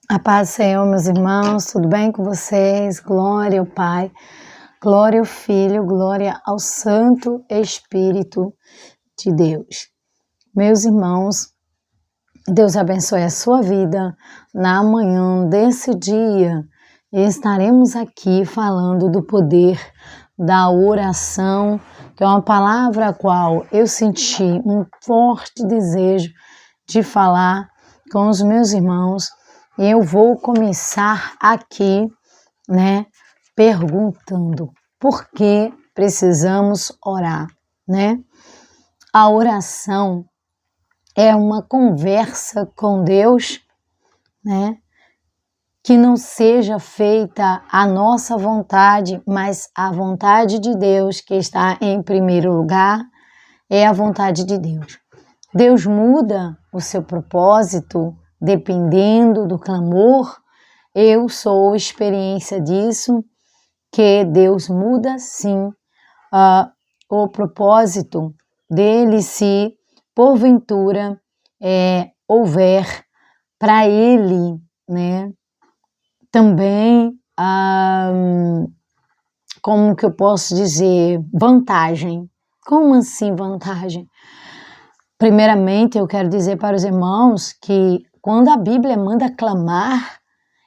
A paz do Senhor, meus irmãos, tudo bem com vocês? Glória ao Pai, glória ao Filho, glória ao Santo Espírito de Deus. Meus irmãos, Deus abençoe a sua vida na manhã desse dia. Estaremos aqui falando do poder da oração, que é uma palavra a qual eu senti um forte desejo de falar com os meus irmãos. Eu vou começar aqui, perguntando por que precisamos orar, A oração é uma conversa com Deus, que não seja feita a nossa vontade, mas a vontade de Deus que está em primeiro lugar, é a vontade de Deus. Deus muda o seu propósito dependendo do clamor. Eu sou experiência disso, que Deus muda sim o propósito dele, se porventura houver para ele, também, como que eu posso dizer, vantagem. Como assim vantagem? Primeiramente, eu quero dizer para os irmãos que quando a Bíblia manda clamar,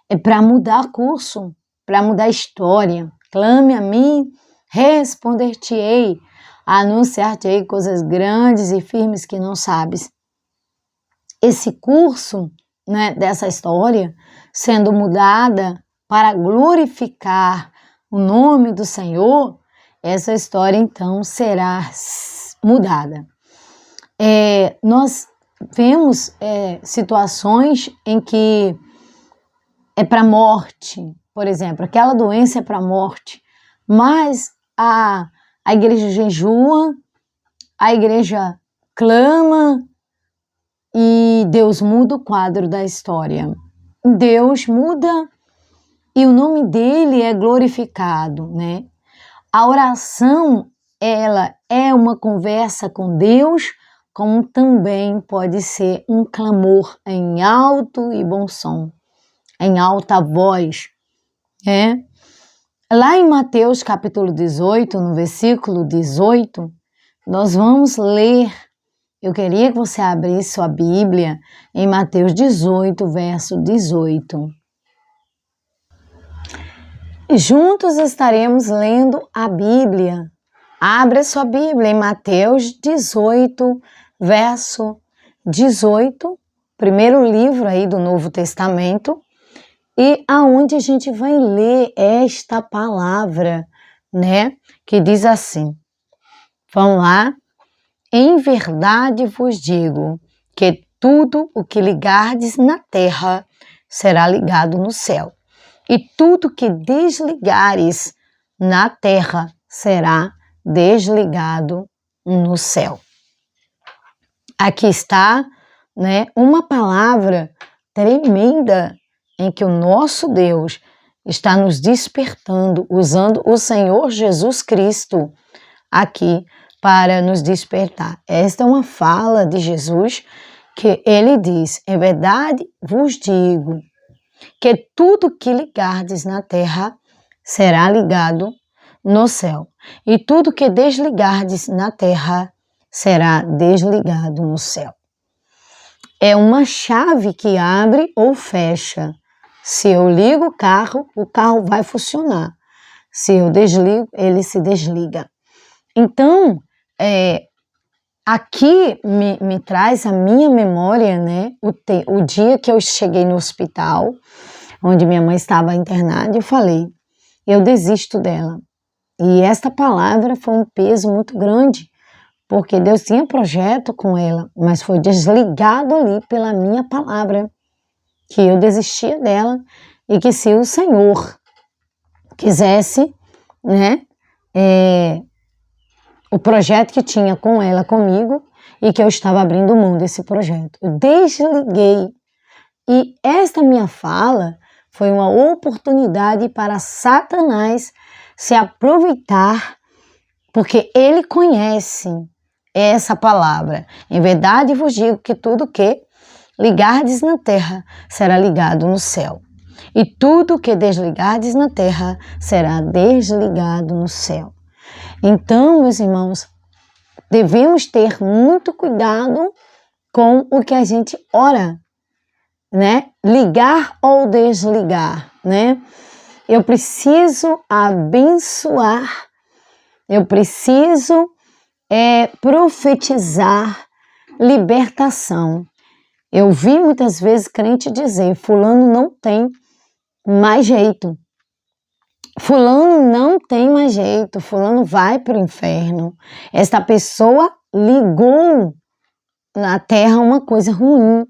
é para mudar curso, para mudar história. Clame a mim, responder-te-ei, anunciar-te-ei coisas grandes e firmes que não sabes. Esse curso, dessa história, sendo mudada para glorificar o nome do Senhor, essa história então será mudada. Nós vemos situações em que é para morte, por exemplo, aquela doença é para morte, mas a igreja jejua, a igreja clama e Deus muda o quadro da história. Deus muda e o nome dele é glorificado, A oração, ela é uma conversa com Deus, como também pode ser um clamor em alto e bom som, em alta voz, Lá em Mateus capítulo 18, no versículo 18, nós vamos ler, eu queria que você abrisse sua Bíblia em Mateus 18, verso 18. Juntos estaremos lendo a Bíblia. Abra sua Bíblia em Mateus 18, verso 18, primeiro livro aí do Novo Testamento, e aonde a gente vai ler esta palavra, que diz assim, vamos lá, em verdade vos digo que tudo o que ligardes na terra será ligado no céu, e tudo que desligares na terra será desligado no céu. Aqui está, uma palavra tremenda em que o nosso Deus está nos despertando, usando o Senhor Jesus Cristo aqui para nos despertar. Esta é uma fala de Jesus que ele diz, em verdade vos digo que tudo que ligardes na terra será ligado no céu, e tudo que desligardes na terra será desligado no céu. É uma chave que abre ou fecha. Se eu ligo o carro vai funcionar. Se eu desligo, ele se desliga. Então, aqui me traz a minha memória, o dia que eu cheguei no hospital, onde minha mãe estava internada, eu falei, eu desisto dela. E esta palavra foi um peso muito grande, porque Deus tinha projeto com ela, mas foi desligado ali pela minha palavra, que eu desistia dela, e que se o Senhor quisesse, o projeto que tinha com ela, comigo, e que eu estava abrindo mão desse projeto. Eu desliguei. E esta minha fala foi uma oportunidade para Satanás se aproveitar, porque ele conhece essa palavra. Em verdade vos digo que tudo que ligardes na terra será ligado no céu. E tudo que desligardes na terra será desligado no céu. Então, meus irmãos, devemos ter muito cuidado com o que a gente ora, né? Ligar ou desligar, né? Eu preciso abençoar, eu preciso profetizar libertação. Eu vi muitas vezes crente dizer, fulano não tem mais jeito, fulano não tem mais jeito, fulano vai para o inferno. Esta pessoa ligou na terra uma coisa ruim,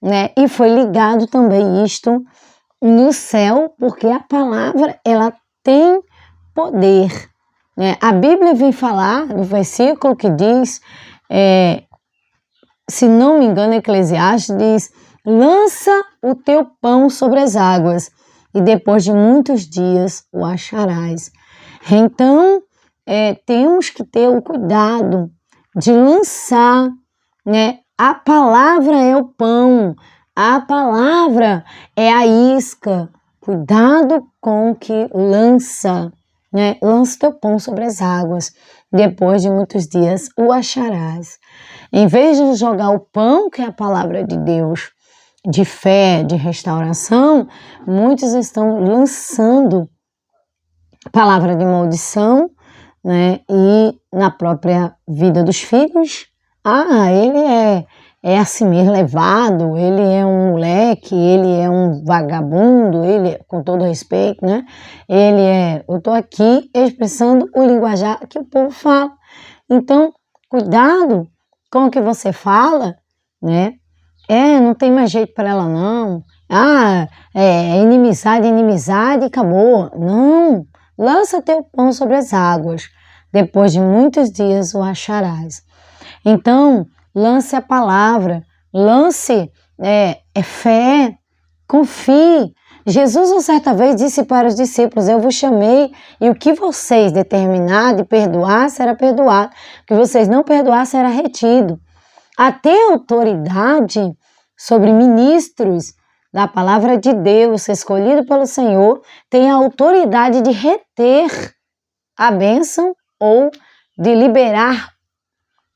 né? E foi ligado também isto no céu, porque a palavra, ela tem poder, né? A Bíblia vem falar no versículo que diz, se não me engano, Eclesiastes diz, lança o teu pão sobre as águas e depois de muitos dias o acharás. Então, temos que ter o cuidado de lançar, né? A palavra é o pão, a palavra é a isca. Cuidado com o que lança, né? Lança teu pão sobre as águas, depois de muitos dias o acharás. Em vez de jogar o pão, que é a palavra de Deus, de fé, de restauração, muitos estão lançando palavra de maldição, né? E na própria vida dos filhos, ele é assim mesmo, levado, ele é um moleque, ele é um vagabundo, ele, com todo respeito, né? Eu estou aqui expressando o linguajar que o povo fala. Então, cuidado com o que você fala, né? Não tem mais jeito para ela não. Inimizade, acabou. Não, lança teu pão sobre as águas. Depois de muitos dias o acharás. Então, lance a palavra, lance fé, confie. Jesus, uma certa vez, disse para os discípulos, eu vos chamei e o que vocês determinar de perdoar, será perdoado. O que vocês não perdoar, será retido. Até a autoridade sobre ministros da palavra de Deus, escolhido pelo Senhor, tem a autoridade de reter a bênção ou de liberar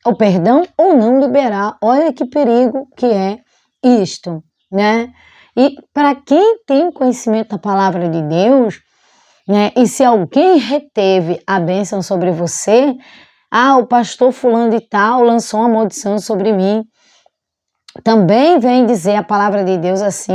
o perdão ou não liberar. Olha que perigo que é isto, né? E para quem tem conhecimento da palavra de Deus, né? E se alguém reteve a bênção sobre você, o pastor fulano de tal lançou uma maldição sobre mim. Também vem dizer a palavra de Deus assim,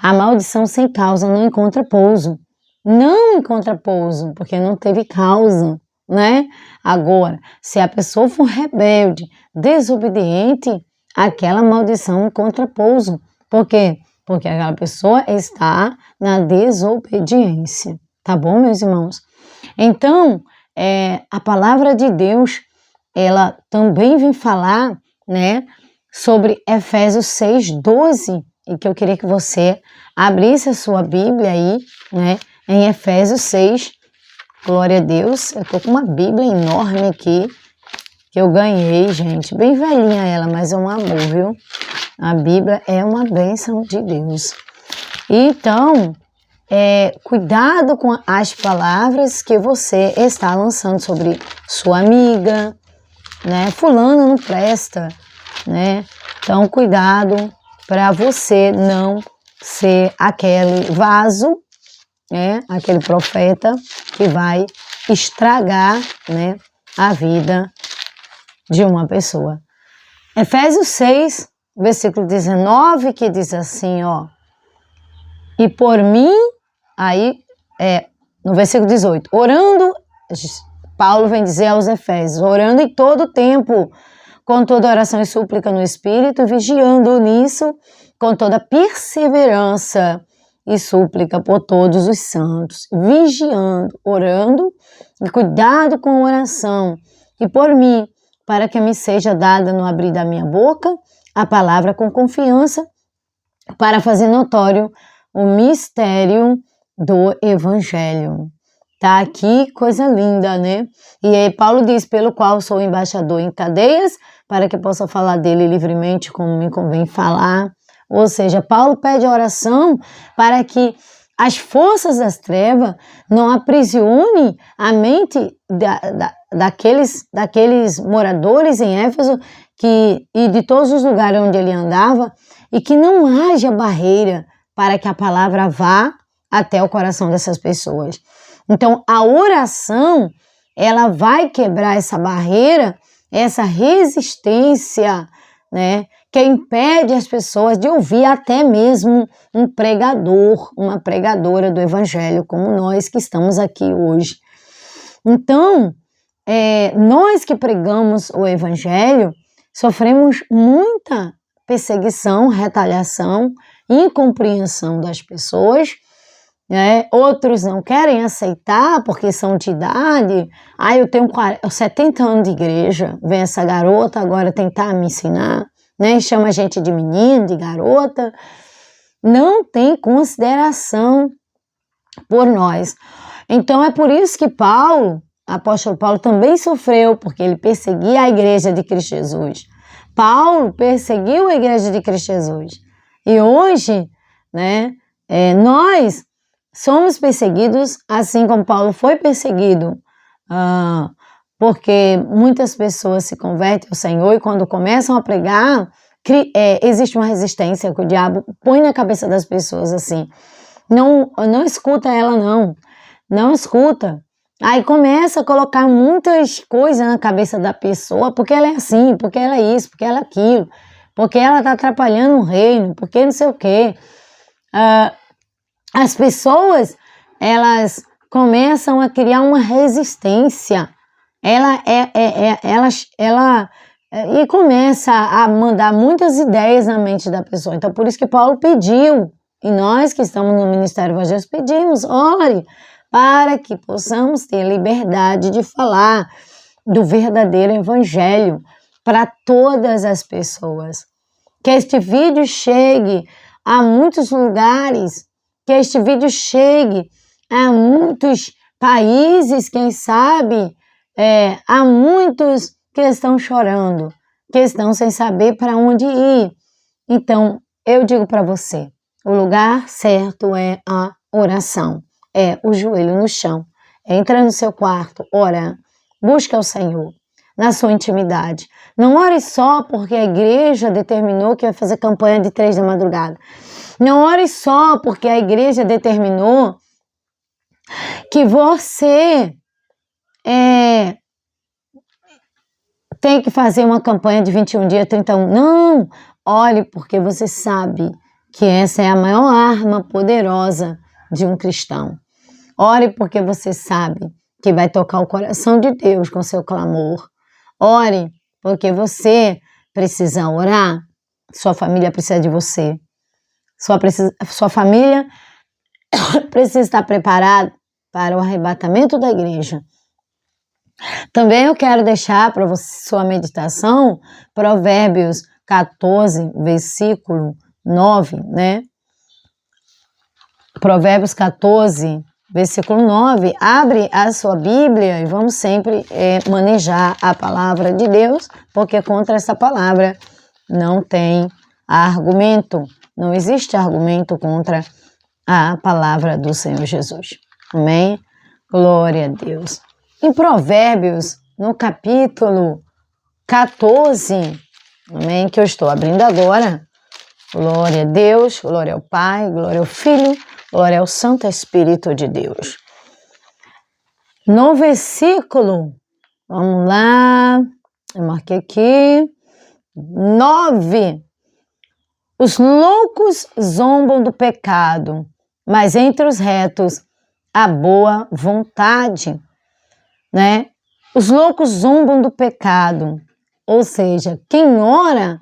a maldição sem causa não encontra pouso. Não encontra pouso, porque não teve causa, né? Agora, se a pessoa for rebelde, desobediente, aquela maldição encontra pouso. Por quê? Porque aquela pessoa está na desobediência. Tá bom, meus irmãos? Então, a palavra de Deus, ela também vem falar, né, sobre Efésios 6:12, e que eu queria que você abrisse a sua Bíblia aí, né, em Efésios 6, glória a Deus. Eu tô com uma Bíblia enorme aqui, que eu ganhei, gente, bem velhinha ela, mas é um amor, viu? A Bíblia é uma bênção de Deus. Então, cuidado com as palavras que você está lançando sobre sua amiga, né? Fulano não presta, né? Então, cuidado para você não ser aquele vaso, né? Aquele profeta que vai estragar, né, a vida de uma pessoa. Efésios 6, versículo 19, que diz assim, e por mim, aí, no versículo 18, orando, Paulo vem dizer aos Efésios, orando em todo tempo, com toda oração e súplica no Espírito, vigiando nisso, com toda perseverança e súplica por todos os santos, vigiando, orando, e cuidado com a oração, e por mim, para que me seja dada no abrir da minha boca a palavra com confiança, para fazer notório o mistério do Evangelho. Tá aqui, coisa linda, né? E aí Paulo diz, pelo qual sou embaixador em cadeias, para que possa falar dele livremente como me convém falar. Ou seja, Paulo pede oração para que as forças das trevas não aprisionem a mente daqueles moradores em Éfeso e de todos os lugares onde ele andava, e que não haja barreira para que a palavra vá até o coração dessas pessoas. Então, a oração, ela vai quebrar essa barreira, essa resistência, né, que impede as pessoas de ouvir até mesmo um pregador, uma pregadora do evangelho, como nós que estamos aqui hoje. Então, nós que pregamos o evangelho, sofremos muita perseguição, retaliação, incompreensão das pessoas, né? Outros não querem aceitar porque são de idade. Eu tenho 70 anos de igreja, vem essa garota agora tentar me ensinar, né? Chama a gente de menino, de garota. Não tem consideração por nós. Então é por isso que apóstolo Paulo também sofreu, porque ele perseguia a igreja de Cristo Jesus. Paulo perseguiu a igreja de Cristo Jesus. E hoje, né, nós somos perseguidos assim como Paulo foi perseguido, porque muitas pessoas se convertem ao Senhor e quando começam a pregar, existe uma resistência que o diabo põe na cabeça das pessoas assim. Não escuta ela, não escuta. Aí começa a colocar muitas coisas na cabeça da pessoa, porque ela é assim, porque ela é isso, porque ela é aquilo, porque ela está atrapalhando o reino, porque não sei o quê. As pessoas, elas começam a criar uma resistência, e começa a mandar muitas ideias na mente da pessoa. Então, por isso que Paulo pediu, e nós que estamos no Ministério Evangélico pedimos, ore, para que possamos ter liberdade de falar do verdadeiro evangelho para todas as pessoas. Que este vídeo chegue a muitos lugares, que este vídeo chegue a muitos países, quem sabe, há muitos que estão chorando, que estão sem saber para onde ir. Então, eu digo para você, o lugar certo é a oração. É o joelho no chão, entra no seu quarto, ora, busca o Senhor na sua intimidade. Não ore só porque a igreja determinou que vai fazer campanha de 3 da madrugada. Não ore só porque a igreja determinou que você tem que fazer uma campanha de 21 dias, 31. Não, ore porque você sabe que essa é a maior arma poderosa de um cristão. Ore porque você sabe que vai tocar o coração de Deus com seu clamor. Ore porque você precisa orar. Sua família precisa de você. Sua família precisa estar preparada para o arrebatamento da igreja. Também eu quero deixar para você sua meditação Provérbios 14, versículo 9, né? Provérbios 14, versículo 9, abre a sua Bíblia e vamos sempre manejar a palavra de Deus, porque contra essa palavra não tem argumento, não existe argumento contra a palavra do Senhor Jesus. Amém? Glória a Deus. Em Provérbios, no capítulo 14, amém, que eu estou abrindo agora, glória a Deus, glória ao Pai, glória ao Filho, glória ao Santo Espírito de Deus. No versículo, vamos lá, eu marquei aqui, 9. Os loucos zombam do pecado, mas entre os retos há boa vontade, né? Os loucos zombam do pecado, ou seja, quem ora,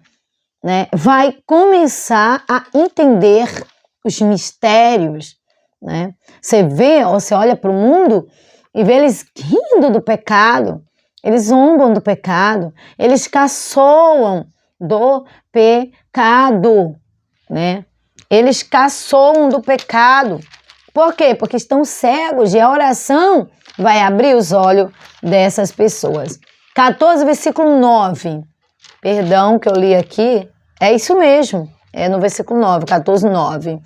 né, vai começar a entender os mistérios, né? Você olha para o mundo e vê eles rindo do pecado, eles zombam do pecado, eles caçoam do pecado, né? Eles caçoam do pecado. Por quê? Porque estão cegos e a oração vai abrir os olhos dessas pessoas. 14, versículo 9. Perdão que eu li aqui, é isso mesmo. É no versículo 9, 14, 9.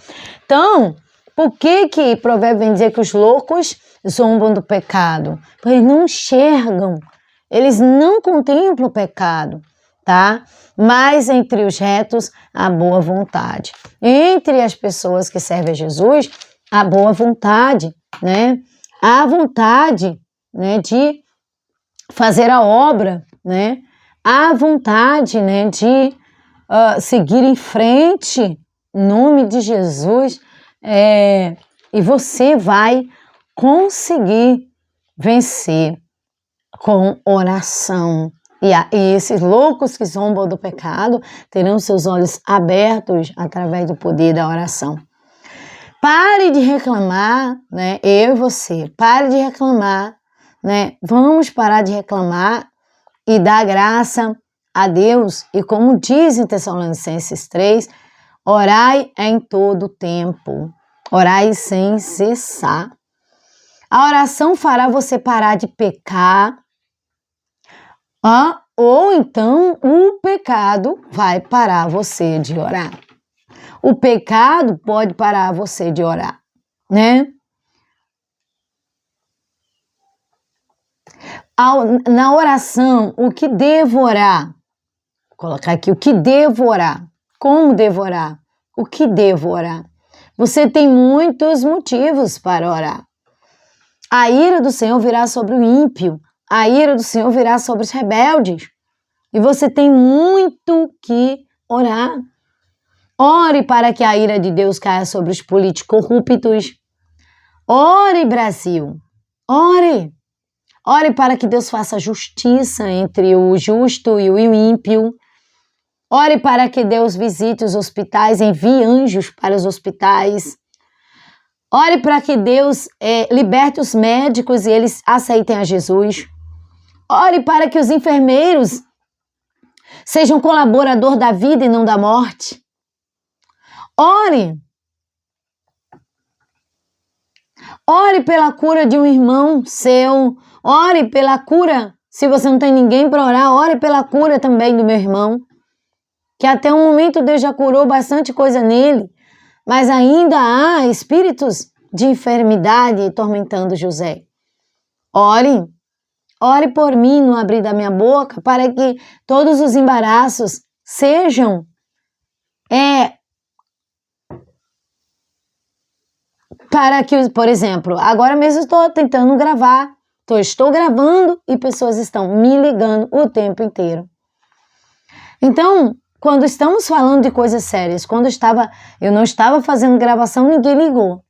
Então, por que Provérbio vem dizer que os loucos zombam do pecado? Porque eles não enxergam, eles não contemplam o pecado, tá? Mas entre os retos, a boa vontade. Entre as pessoas que servem a Jesus, a boa vontade, né? A vontade, né, de fazer a obra, né? A vontade, né, de seguir em frente, em nome de Jesus, e você vai conseguir vencer com oração. E esses loucos que zombam do pecado terão seus olhos abertos através do poder da oração. Pare de reclamar, né? Eu e você, pare de reclamar, né? Vamos parar de reclamar e dar graça a Deus. E como diz em Tessalonicenses 3, orai em todo tempo, orai sem cessar. A oração fará você parar de pecar, ou então o pecado vai parar você de orar. O pecado pode parar você de orar, né? Na oração, o que devo orar? Vou colocar aqui, o que devo orar? Como devorar? O que devo orar? Você tem muitos motivos para orar. A ira do Senhor virá sobre o ímpio. A ira do Senhor virá sobre os rebeldes. E você tem muito que orar. Ore para que a ira de Deus caia sobre os políticos corruptos. Ore, Brasil. Ore. Ore para que Deus faça justiça entre o justo e o ímpio. Ore para que Deus visite os hospitais, envie anjos para os hospitais. Ore para que Deus liberte os médicos e eles aceitem a Jesus. Ore para que os enfermeiros sejam colaborador da vida e não da morte. Ore. Ore pela cura de um irmão seu. Ore pela cura, se você não tem ninguém para orar, ore pela cura também do meu irmão. Que até o momento Deus já curou bastante coisa nele, mas ainda há espíritos de enfermidade tormentando José. Ore. Ore por mim no abrir da minha boca, para que todos os embaraços sejam para que, por exemplo, agora mesmo estou tentando gravar, estou gravando e pessoas estão me ligando o tempo inteiro. Então, quando estamos falando de coisas sérias, quando eu não estava fazendo gravação, ninguém ligou.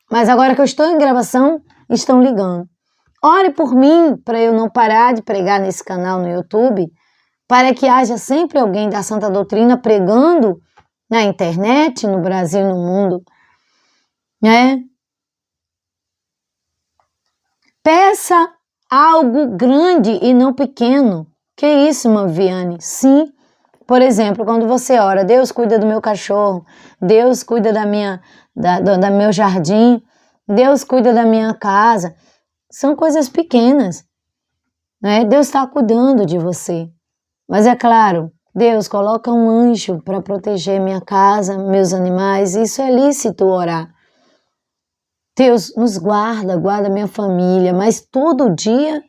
Mas agora que eu estou em gravação, estão ligando. Ore por mim para eu não parar de pregar nesse canal no YouTube, para que haja sempre alguém da Santa Doutrina pregando na internet, no Brasil e no mundo, né? Peça algo grande e não pequeno. Que isso, irmã Viane? Sim. Por exemplo, quando você ora, Deus cuida do meu cachorro, Deus cuida da meu jardim, Deus cuida da minha casa. São coisas pequenas, né? Deus está cuidando de você. Mas é claro, Deus coloca um anjo para proteger minha casa, meus animais. Isso é lícito orar. Deus nos guarda, guarda minha família, mas todo dia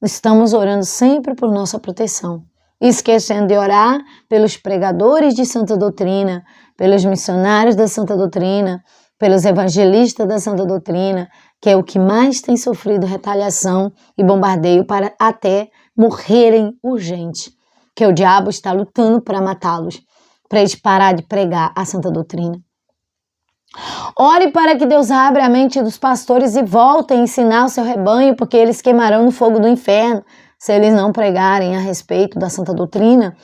estamos orando sempre por nossa proteção. Esquecendo de orar pelos pregadores de Santa Doutrina, pelos missionários da Santa Doutrina, pelos evangelistas da Santa Doutrina, que é o que mais tem sofrido retaliação e bombardeio para até morrerem urgente, que o diabo está lutando para matá-los, para eles parar de pregar a Santa Doutrina. Ore para que Deus abra a mente dos pastores e voltem a ensinar o seu rebanho, porque eles queimarão no fogo do inferno, se eles não pregarem a respeito da Santa Doutrina,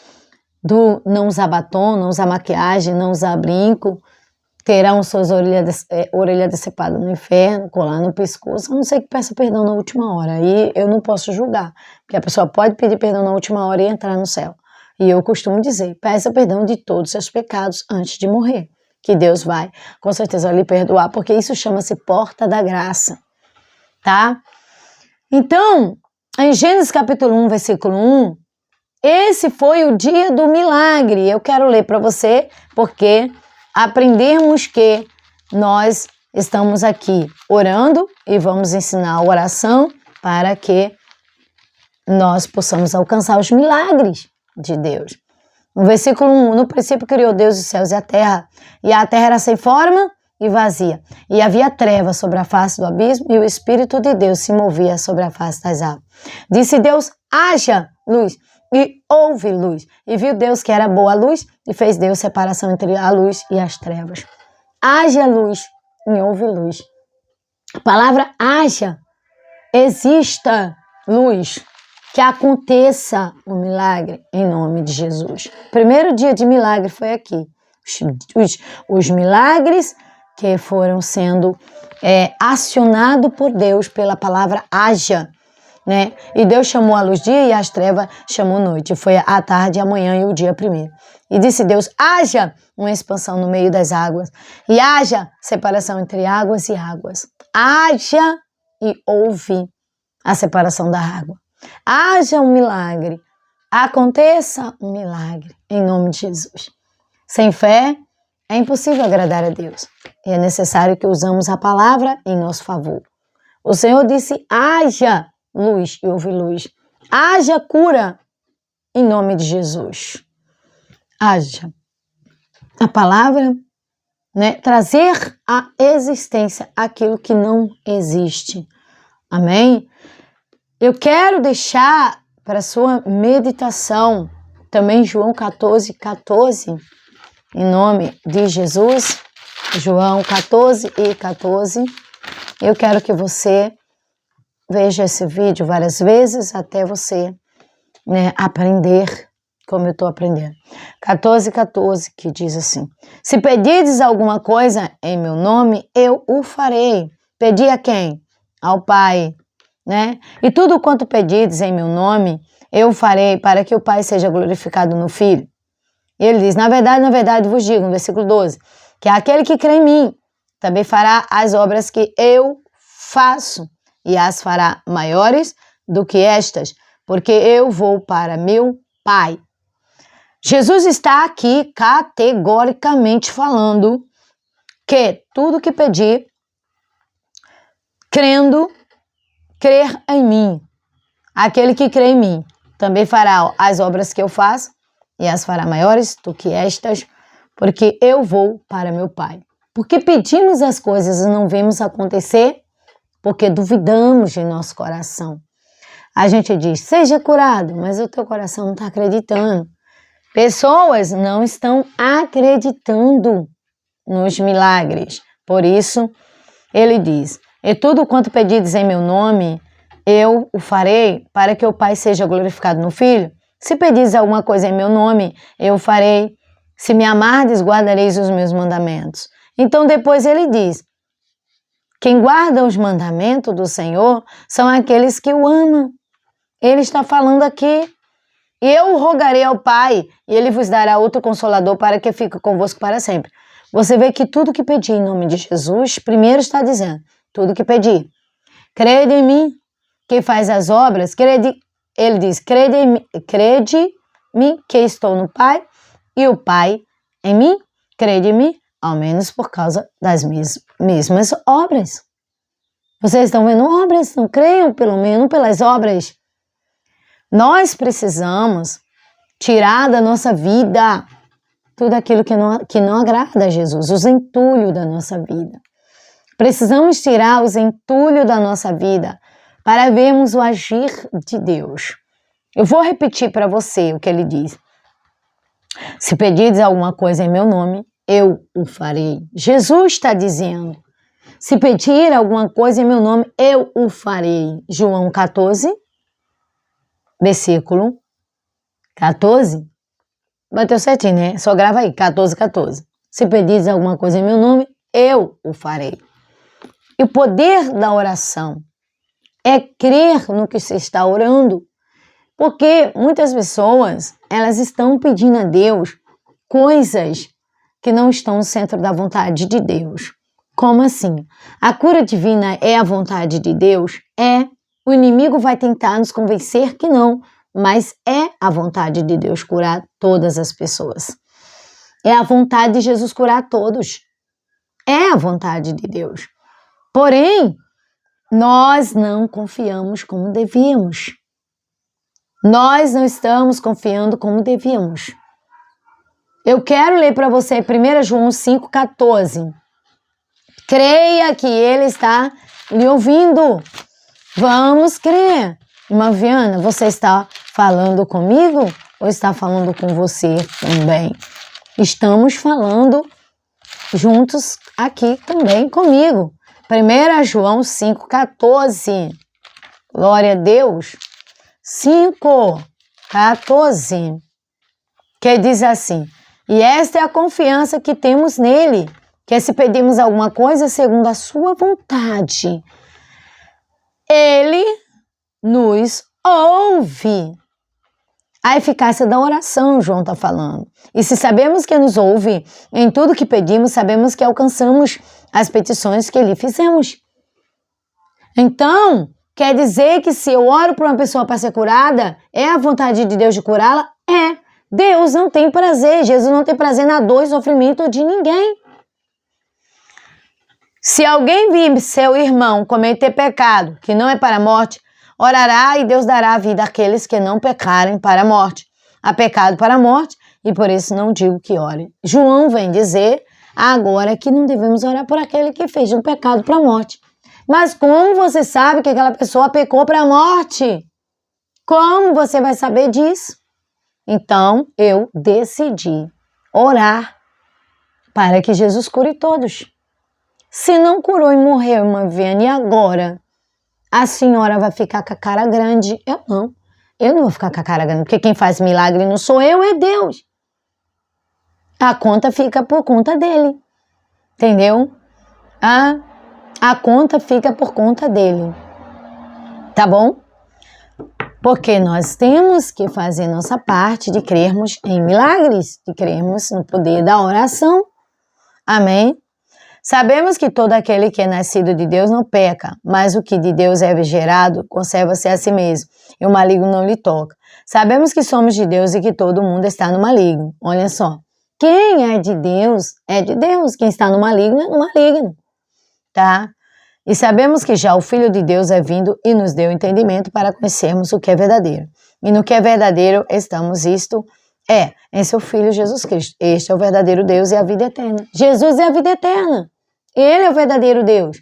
do não usar batom, não usar maquiagem, não usar brinco, terão suas orelhas decepadas no inferno, colar no pescoço, a não ser que peça perdão na última hora. Aí eu não posso julgar, porque a pessoa pode pedir perdão na última hora e entrar no céu. E eu costumo dizer, peça perdão de todos os seus pecados antes de morrer, que Deus vai, com certeza, lhe perdoar, porque isso chama-se porta da graça, tá? Então, em Gênesis capítulo 1, versículo 1, esse foi o dia do milagre. Eu quero ler para você, porque aprendermos que nós estamos aqui orando e vamos ensinar a oração para que nós possamos alcançar os milagres de Deus. No versículo 1, no princípio criou Deus os céus e a terra era sem forma e vazia, e havia trevas sobre a face do abismo, e o Espírito de Deus se movia sobre a face das águas. Disse Deus, haja luz, e houve luz, e viu Deus que era boa a luz, e fez Deus separação entre a luz e as trevas. Haja luz, e houve luz. A palavra haja, exista luz, que aconteça o milagre em nome de Jesus. O primeiro dia de milagre foi aqui. Os milagres que foram sendo acionados por Deus pela palavra haja, né? E Deus chamou a luz dia e as trevas chamou noite. Foi a tarde, a manhã e o dia primeiro. E disse Deus, haja uma expansão no meio das águas e haja separação entre águas e águas. Haja e houve a separação da água. Haja um milagre, aconteça um milagre em nome de Jesus. Sem fé é impossível agradar a Deus e é necessário que usamos a palavra em nosso favor. O Senhor disse, haja luz e houve luz. Haja cura em nome de Jesus. Haja. A palavra, né, trazer à existência aquilo que não existe. Amém? Eu quero deixar para sua meditação também João 14:14, em nome de Jesus. João 14:14. Eu quero que você veja esse vídeo várias vezes até você, né, aprender como eu estou aprendendo. 14:14, que diz assim: se pedirdes alguma coisa em meu nome, eu o farei. Pedir a quem? Ao Pai, né? E tudo quanto pedirdes em meu nome, eu farei para que o Pai seja glorificado no Filho. E ele diz, na verdade vos digo, no versículo 12, que aquele que crê em mim também fará as obras que eu faço, e as fará maiores do que estas, porque eu vou para meu Pai. Jesus está aqui categoricamente falando que tudo que pedir, crer em mim, aquele que crê em mim também fará as obras que eu faço e as fará maiores do que estas, porque eu vou para meu Pai. Porque pedimos as coisas e não vemos acontecer, porque duvidamos em nosso coração. A gente diz, seja curado, mas o teu coração não está acreditando. Pessoas não estão acreditando nos milagres. Por isso, ele diz, e tudo quanto pedides em meu nome, eu o farei para que o Pai seja glorificado no Filho. Se pedis alguma coisa em meu nome, eu o farei. Se me amardes, guardareis os meus mandamentos. Então depois ele diz, quem guarda os mandamentos do Senhor são aqueles que o amam. Ele está falando aqui, eu rogarei ao Pai e ele vos dará outro consolador para que fique convosco para sempre. Você vê que tudo que pedir em nome de Jesus, primeiro está dizendo, tudo que pedir. Crede em mim, que faz as obras, ele diz, crede-me que estou no Pai e o Pai em mim, crede em mim, ao menos por causa das mesmas obras. Vocês estão vendo obras, não creiam pelo menos pelas obras. Nós precisamos tirar da nossa vida tudo aquilo que não agrada a Jesus, os entulhos da nossa vida. Precisamos tirar os entulhos da nossa vida para vermos o agir de Deus. Eu vou repetir para você o que ele diz. Se pedirdes alguma coisa em meu nome, eu o farei. Jesus está dizendo, se pedir alguma coisa em meu nome, eu o farei. João 14, versículo 14. Bateu certinho, né? Só grava aí, 14:14. Se pedires alguma coisa em meu nome, eu o farei. E o poder da oração é crer no que se está orando. Porque muitas pessoas, elas estão pedindo a Deus coisas que não estão no centro da vontade de Deus. Como assim? A cura divina é a vontade de Deus? É. O inimigo vai tentar nos convencer que não. mas é a vontade de Deus curar todas as pessoas. É a vontade de Jesus curar todos. É a vontade de Deus. Porém, nós não confiamos como devíamos. Nós não estamos confiando como devíamos. Eu quero ler para você 1 João 5,14. Creia que Ele está lhe ouvindo. Vamos crer. Irmã Viana, você está falando comigo ou está falando com você também? Estamos falando juntos aqui também comigo. 1 João 5,14. Glória a Deus. 5,14. Que diz assim: e esta é a confiança que temos nele, que se pedimos alguma coisa segundo a sua vontade, ele nos ouve. A eficácia da oração, João está falando. E se sabemos que nos ouve em tudo que pedimos, sabemos que alcançamos as petições que lhe fizemos. Então, quer dizer que se eu oro para uma pessoa para ser curada, é a vontade de Deus de curá-la? É. Deus não tem prazer, Jesus não tem prazer na dor e sofrimento de ninguém. Se alguém vir seu irmão cometer pecado que não é para a morte, orará e Deus dará a vida àqueles que não pecarem para a morte. Há pecado para a morte e por isso não digo que ore. João vem dizer agora que não devemos orar por aquele que fez um pecado para a morte. Mas como você sabe que aquela pessoa pecou para a morte? Como você vai saber disso? Então eu decidi orar para que Jesus cure todos. Se não curou e morreu, irmã Viana, e agora? A senhora vai ficar com a cara grande? Eu não vou ficar com a cara grande, porque quem faz milagre não sou eu, é Deus. A conta fica por conta dele, entendeu? A conta fica por conta dele, tá bom? Porque nós temos que fazer nossa parte de crermos em milagres, de crermos no poder da oração, amém? Sabemos que todo aquele que é nascido de Deus não peca, mas o que de Deus é gerado conserva-se a si mesmo, e o maligno não lhe toca. Sabemos que somos de Deus e que todo mundo está no maligno. Olha só, quem é de Deus, é de Deus. Quem está no maligno, é no maligno, tá? E sabemos que já o Filho de Deus é vindo e nos deu entendimento para conhecermos o que é verdadeiro. E no que é verdadeiro estamos em seu Filho Jesus Cristo. Este é o verdadeiro Deus e a vida eterna. Jesus é a vida eterna. Ele é o verdadeiro Deus.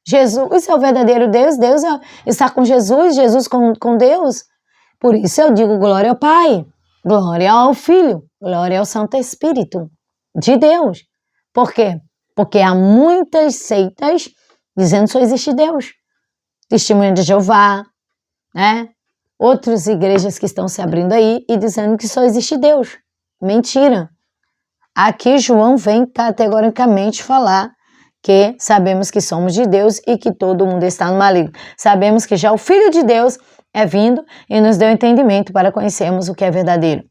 Jesus é o verdadeiro Deus. Deus está com Jesus, Jesus com Deus. Por isso eu digo glória ao Pai, glória ao Filho, glória ao Santo Espírito de Deus. Por quê? Porque há muitas seitas dizendo que só existe Deus. Testemunha de Jeová, né? Outras igrejas que estão se abrindo aí e dizendo que só existe Deus. Mentira. Aqui João vem categoricamente falar que sabemos que somos de Deus e que todo mundo está no maligno. Sabemos que já o Filho de Deus é vindo e nos deu entendimento para conhecermos o que é verdadeiro.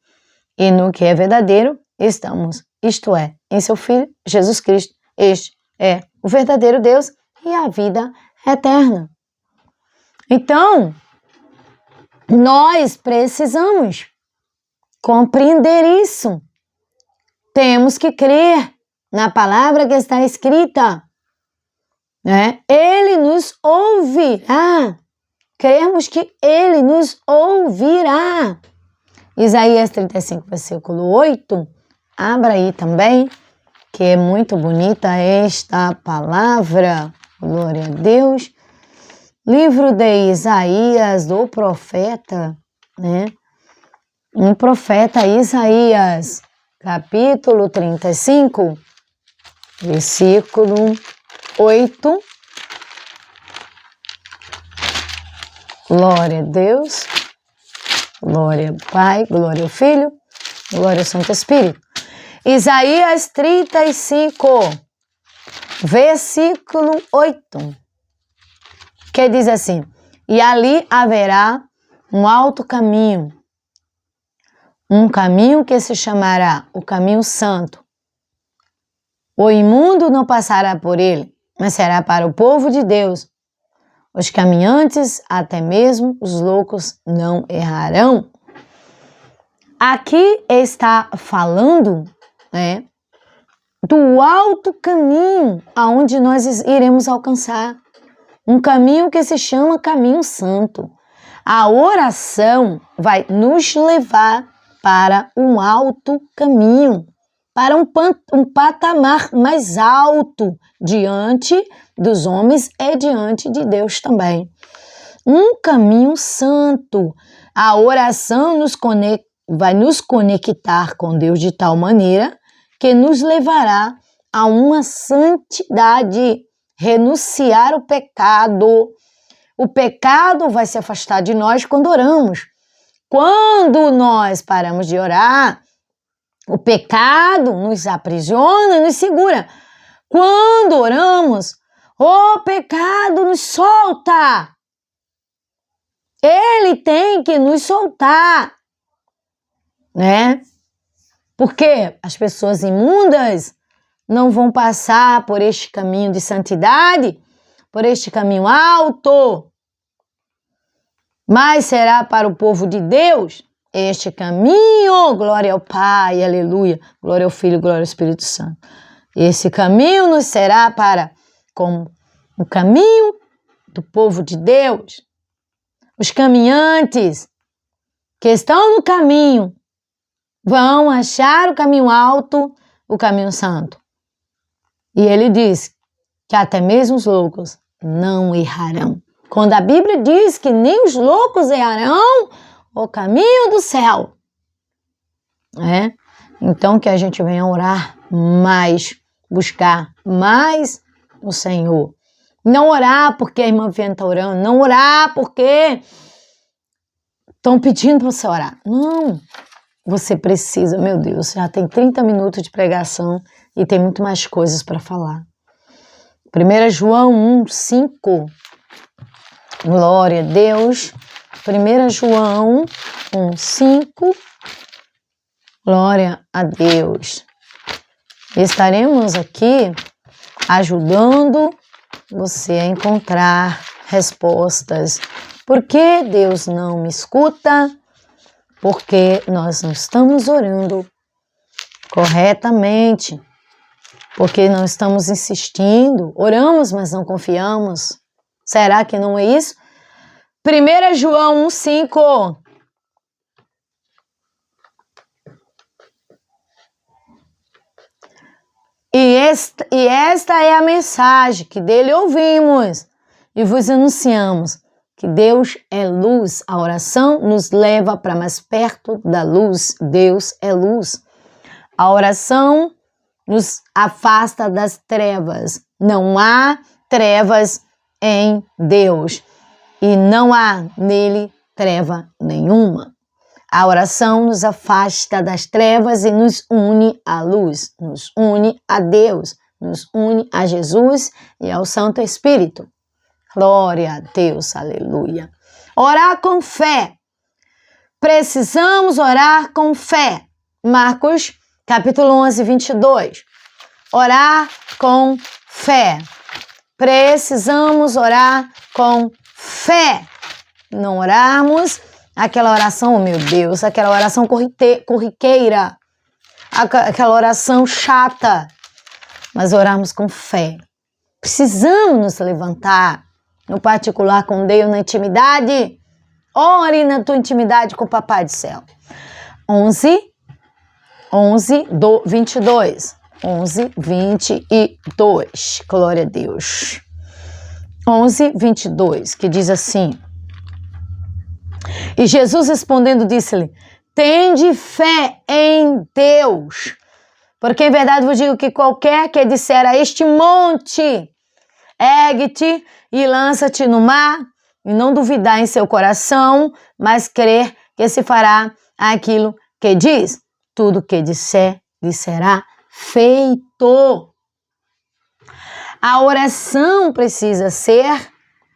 E no que é verdadeiro estamos, isto é, em seu Filho Jesus Cristo. Este é o verdadeiro Deus e a vida eterna. Então, nós precisamos compreender isso. Temos que crer na palavra que está escrita, né? Ele nos ouvirá. Cremos que Ele nos ouvirá. Isaías 35, versículo 8. Abra aí também, que é muito bonita esta palavra. Glória a Deus. Livro de Isaías, do profeta, né? Um profeta Isaías, capítulo 35, versículo 8. Glória a Deus, glória ao Pai, glória ao Filho, glória ao Santo Espírito. Isaías 35, versículo 8, que diz assim: e ali haverá um alto caminho, um caminho que se chamará o caminho santo. O imundo não passará por ele, mas será para o povo de Deus. Os caminhantes, até mesmo os loucos, não errarão. aqui está falando, né, do alto caminho aonde nós iremos alcançar. Um caminho que se chama caminho santo. A oração vai nos levar para um alto caminho, para um patamar mais alto diante dos homens e diante de Deus também. Um caminho santo. A oração vai nos conectar com Deus de tal maneira que nos levará a uma santidade, renunciar o pecado. O pecado vai se afastar de nós quando oramos. Quando nós paramos de orar, o pecado nos aprisiona e nos segura. Quando oramos, o pecado nos solta. Ele tem que nos soltar, né? Porque as pessoas imundas não vão passar por este caminho de santidade, por este caminho alto, mas será para o povo de Deus este caminho, glória ao Pai, aleluia, glória ao Filho, glória ao Espírito Santo. Esse caminho nos será como o caminho do povo de Deus. Os caminhantes que estão no caminho vão achar o caminho alto, o caminho santo. E ele diz que até mesmo os loucos não errarão. Quando a Bíblia diz que nem os loucos errarão o caminho do céu. Então que a gente venha orar mais, buscar mais o Senhor. Não orar porque a irmã Viana está orando, não orar porque estão pedindo para você orar. Não, você precisa, meu Deus, já tem 30 minutos de pregação e tem muito mais coisas para falar. 1 João 1:5, glória a Deus. 1 João 1:5, glória a Deus. Estaremos aqui ajudando você a encontrar respostas. Por que Deus não me escuta? Porque nós não estamos orando corretamente. Porque não estamos insistindo. Oramos, mas não confiamos. Será que não é isso? 1 João 1:5. E esta é a mensagem que dele ouvimos e vos anunciamos, que Deus é luz. A oração nos leva para mais perto da luz. Deus é luz. A oração nos afasta das trevas. Não há trevas em Deus e não há nele treva nenhuma. A oração nos afasta das trevas e nos une à luz, nos une a Deus, nos une a Jesus e ao Santo Espírito. Glória a Deus, aleluia. Orar com fé. Precisamos orar com fé. Marcos, capítulo 11, 22. Orar com fé. Precisamos orar com fé. Não orarmos aquela oração, oh meu Deus, aquela oração corriqueira, aquela oração chata, mas orarmos com fé. Precisamos nos levantar no particular com Deus, na intimidade. Ore na tua intimidade com o Papai do Céu. 22. 11:22. Glória a Deus. 11:22, que diz assim: E Jesus respondendo disse-lhe: Tende fé em Deus, porque em verdade vos digo que qualquer que disser a este monte, ergue-te e lança-te no mar, e não duvidar em seu coração, mas crer que se fará aquilo que diz, tudo que disser, lhe será feito. A oração precisa ser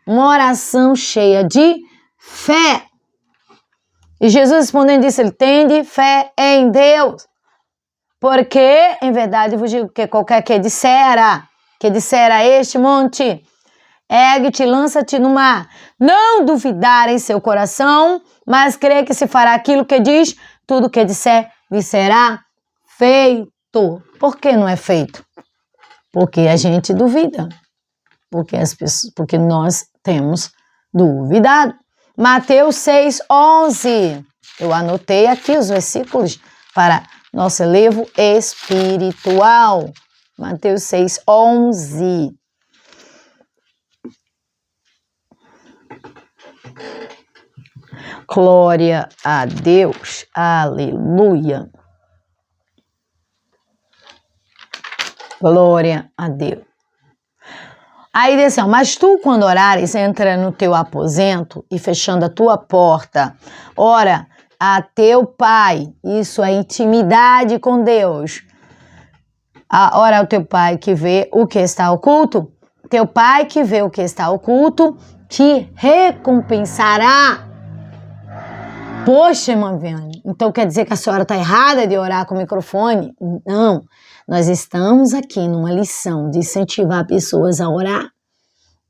uma oração cheia de fé. E Jesus respondendo disse-lhe: Tende fé em Deus, porque em verdade vos digo que qualquer que disser a este monte, ergue-te e lança-te no mar, não duvidar em seu coração, mas crer que se fará aquilo que diz, tudo que disser lhe será feito. Por que não é feito? Porque a gente duvida. Porque nós temos duvidado. Mateus 6:11. Eu anotei aqui os versículos para nosso elevo espiritual. Mateus 6:11. Glória a Deus. Aleluia. Glória a Deus. Aí diz assim, mas tu quando orares, entra no teu aposento e fechando a tua porta, ora a teu pai, isso é intimidade com Deus. Ora ao teu pai que vê o que está oculto, teu pai que vê o que está oculto te recompensará. Poxa, irmã Viane, então quer dizer que a senhora está errada de orar com o microfone? Não, nós estamos aqui numa lição de incentivar pessoas a orar.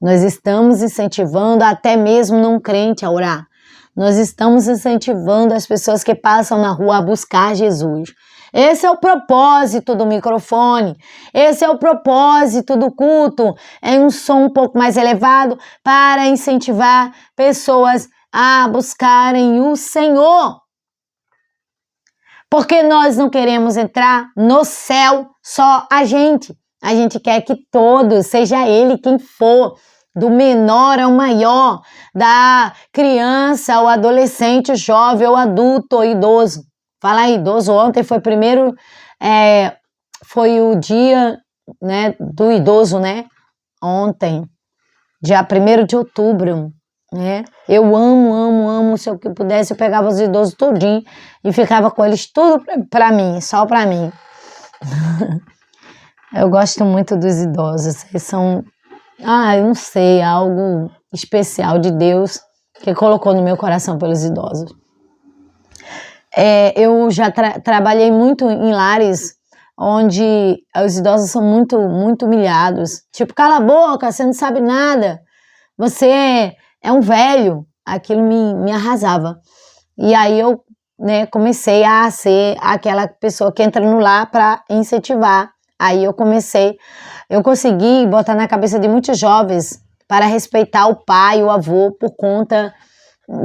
Nós estamos incentivando até mesmo não crente a orar. Nós estamos incentivando as pessoas que passam na rua a buscar Jesus. Esse é o propósito do microfone, esse é o propósito do culto, é um som um pouco mais elevado para incentivar pessoas a buscarem o Senhor. Porque nós não queremos entrar no céu só a gente quer que todos, seja ele quem for, do menor ao maior, da criança ao adolescente, jovem, ou adulto ou idoso. Fala aí, idoso, ontem foi foi o dia, né, do idoso, né? Ontem, dia 1º de outubro, né? Eu amo, se eu pudesse eu pegava os idosos tudinho e ficava com eles tudo pra mim, só pra mim. Eu gosto muito dos idosos, eles são, eu não sei, algo especial de Deus que colocou no meu coração pelos idosos. Eu já trabalhei muito em lares onde os idosos são muito, muito humilhados. Tipo, cala a boca, você não sabe nada. Você é um velho. Aquilo me arrasava. E aí eu, né, comecei a ser aquela pessoa que entra no lar para incentivar. Aí eu consegui botar na cabeça de muitos jovens para respeitar o pai e o avô por conta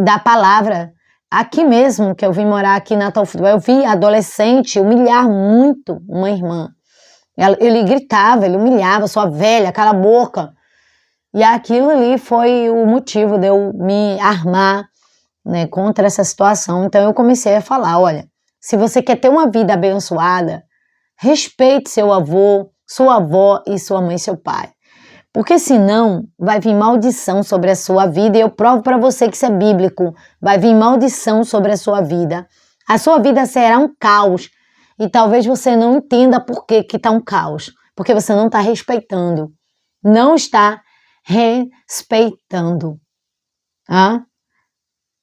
da palavra. Aqui mesmo, que eu vim morar aqui na Natal Futebol, eu vi adolescente humilhar muito uma irmã. Ele gritava, ele humilhava, sua velha, cala a boca. E aquilo ali foi o motivo de eu me armar, né, contra essa situação. Então eu comecei a falar, olha, se você quer ter uma vida abençoada, respeite seu avô, sua avó e sua mãe e seu pai. Porque senão vai vir maldição sobre a sua vida, e eu provo para você que isso é bíblico, vai vir maldição sobre a sua vida. A sua vida será um caos, e talvez você não entenda por que está um caos, porque você não está respeitando, não está respeitando.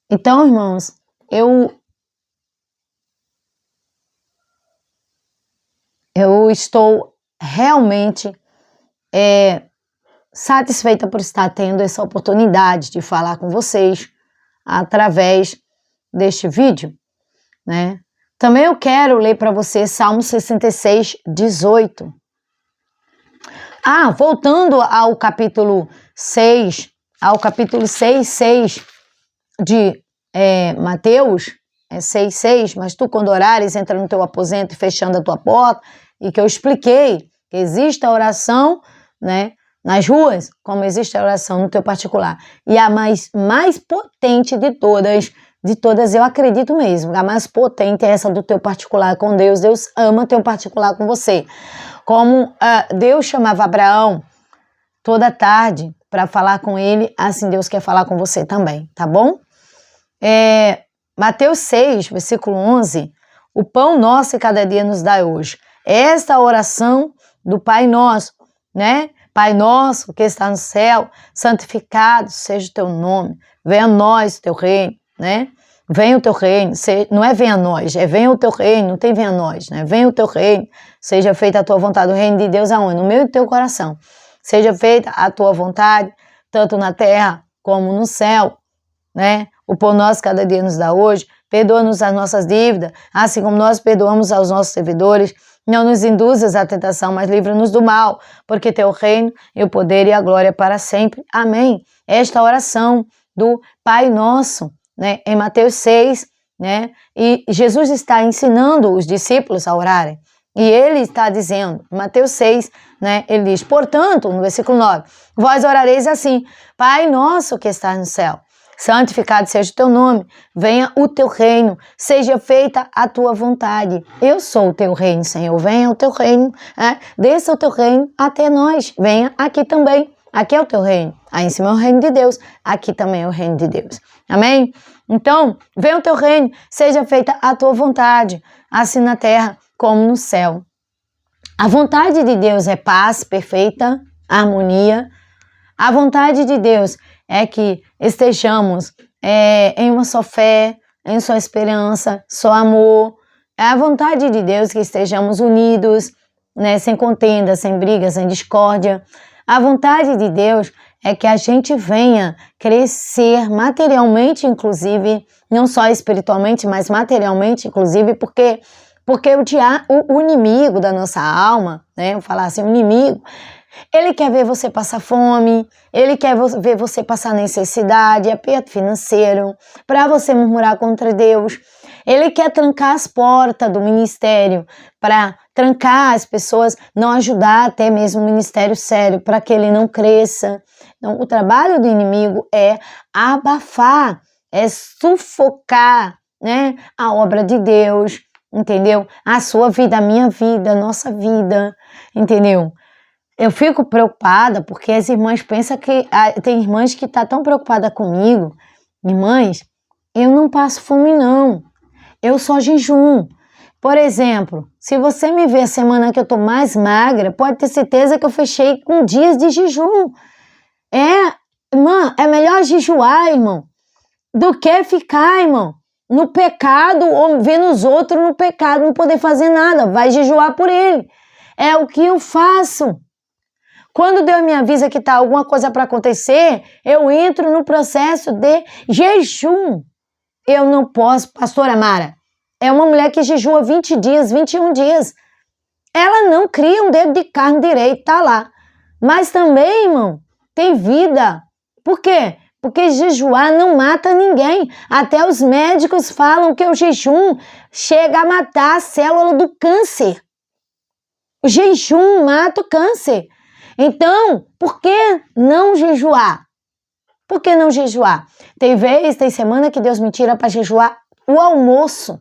Então, irmãos, eu estou realmente satisfeita por estar tendo essa oportunidade de falar com vocês através deste vídeo, né? Também eu quero ler para você Salmo 66:18. Voltando ao capítulo 6, 6 de Mateus, 6:6, mas tu quando orares, entra no teu aposento e fechando a tua porta, e que eu expliquei que existe a oração, né, nas ruas, como existe a oração no teu particular. E a mais potente de todas, eu acredito mesmo, a mais potente é essa do teu particular com Deus. Deus ama teu particular com você. Como Deus chamava Abraão toda tarde para falar com ele, assim Deus quer falar com você também, tá bom? Mateus 6, versículo 11, o pão nosso que cada dia nos dá hoje. Esta oração do Pai Nosso, né? Pai nosso que está no céu, santificado seja o teu nome, venha a nós o teu reino, né? Venha o teu reino, não é venha a nós, é venha o teu reino, não tem venha a nós, né? Venha o teu reino, seja feita a tua vontade, o reino de Deus aonde? No meu e teu coração. Seja feita a tua vontade, tanto na terra como no céu, né? O pão nosso cada dia nos dá hoje, perdoa-nos as nossas dívidas, assim como nós perdoamos aos nossos devedores. Não nos induzas à tentação, mas livra-nos do mal, porque teu reino e o poder e a glória para sempre. Amém. Esta oração do Pai Nosso, né, em Mateus 6, né, e Jesus está ensinando os discípulos a orarem. E ele está dizendo, Mateus 6, né, ele diz, portanto, no versículo 9, vós orareis assim, Pai Nosso que estás no céu, santificado seja o teu nome, venha o teu reino, seja feita a tua vontade. Eu sou o teu reino, Senhor, venha o teu reino, desça o teu reino até nós, venha aqui também. Aqui é o teu reino, aí em cima é o reino de Deus, aqui também é o reino de Deus. Amém? Então, venha o teu reino, seja feita a tua vontade, assim na terra como no céu. A vontade de Deus é paz perfeita, harmonia. A vontade de Deus é que estejamos em uma só fé, em só esperança, só amor. É a vontade de Deus que estejamos unidos, né, sem contenda, sem briga, sem discórdia. A vontade de Deus é que a gente venha crescer materialmente, inclusive, não só espiritualmente, mas materialmente, inclusive, porque o inimigo da nossa alma, né, vou falar assim, o inimigo, ele quer ver você passar fome, ele quer ver você passar necessidade, aperto financeiro, para você murmurar contra Deus. Ele quer trancar as portas do ministério, para trancar as pessoas, não ajudar até mesmo o ministério sério, para que ele não cresça. Então, o trabalho do inimigo é abafar, é sufocar, né, a obra de Deus, entendeu? A sua vida, a minha vida, a nossa vida, entendeu? Eu fico preocupada porque as irmãs pensam que... tem irmãs que estão tão preocupadas comigo. Irmãs, eu não passo fome não. Eu só jejum. Por exemplo, se você me ver a semana que eu tô mais magra, pode ter certeza que eu fechei com dias de jejum. Irmã, é melhor jejuar, irmão, do que ficar, irmão, no pecado ou vendo os outros no pecado, não poder fazer nada. Vai jejuar por ele. É o que eu faço. Quando Deus me avisa que está alguma coisa para acontecer, eu entro no processo de jejum. Eu não posso, pastora Mara, é uma mulher que jejua 20 dias, 21 dias. Ela não cria um dedo de carne direito, tá lá. Mas também, irmão, tem vida. Por quê? Porque jejuar não mata ninguém. Até os médicos falam que o jejum chega a matar a célula do câncer. O jejum mata o câncer. Então, por que não jejuar? Por que não jejuar? Tem semana que Deus me tira para jejuar o almoço.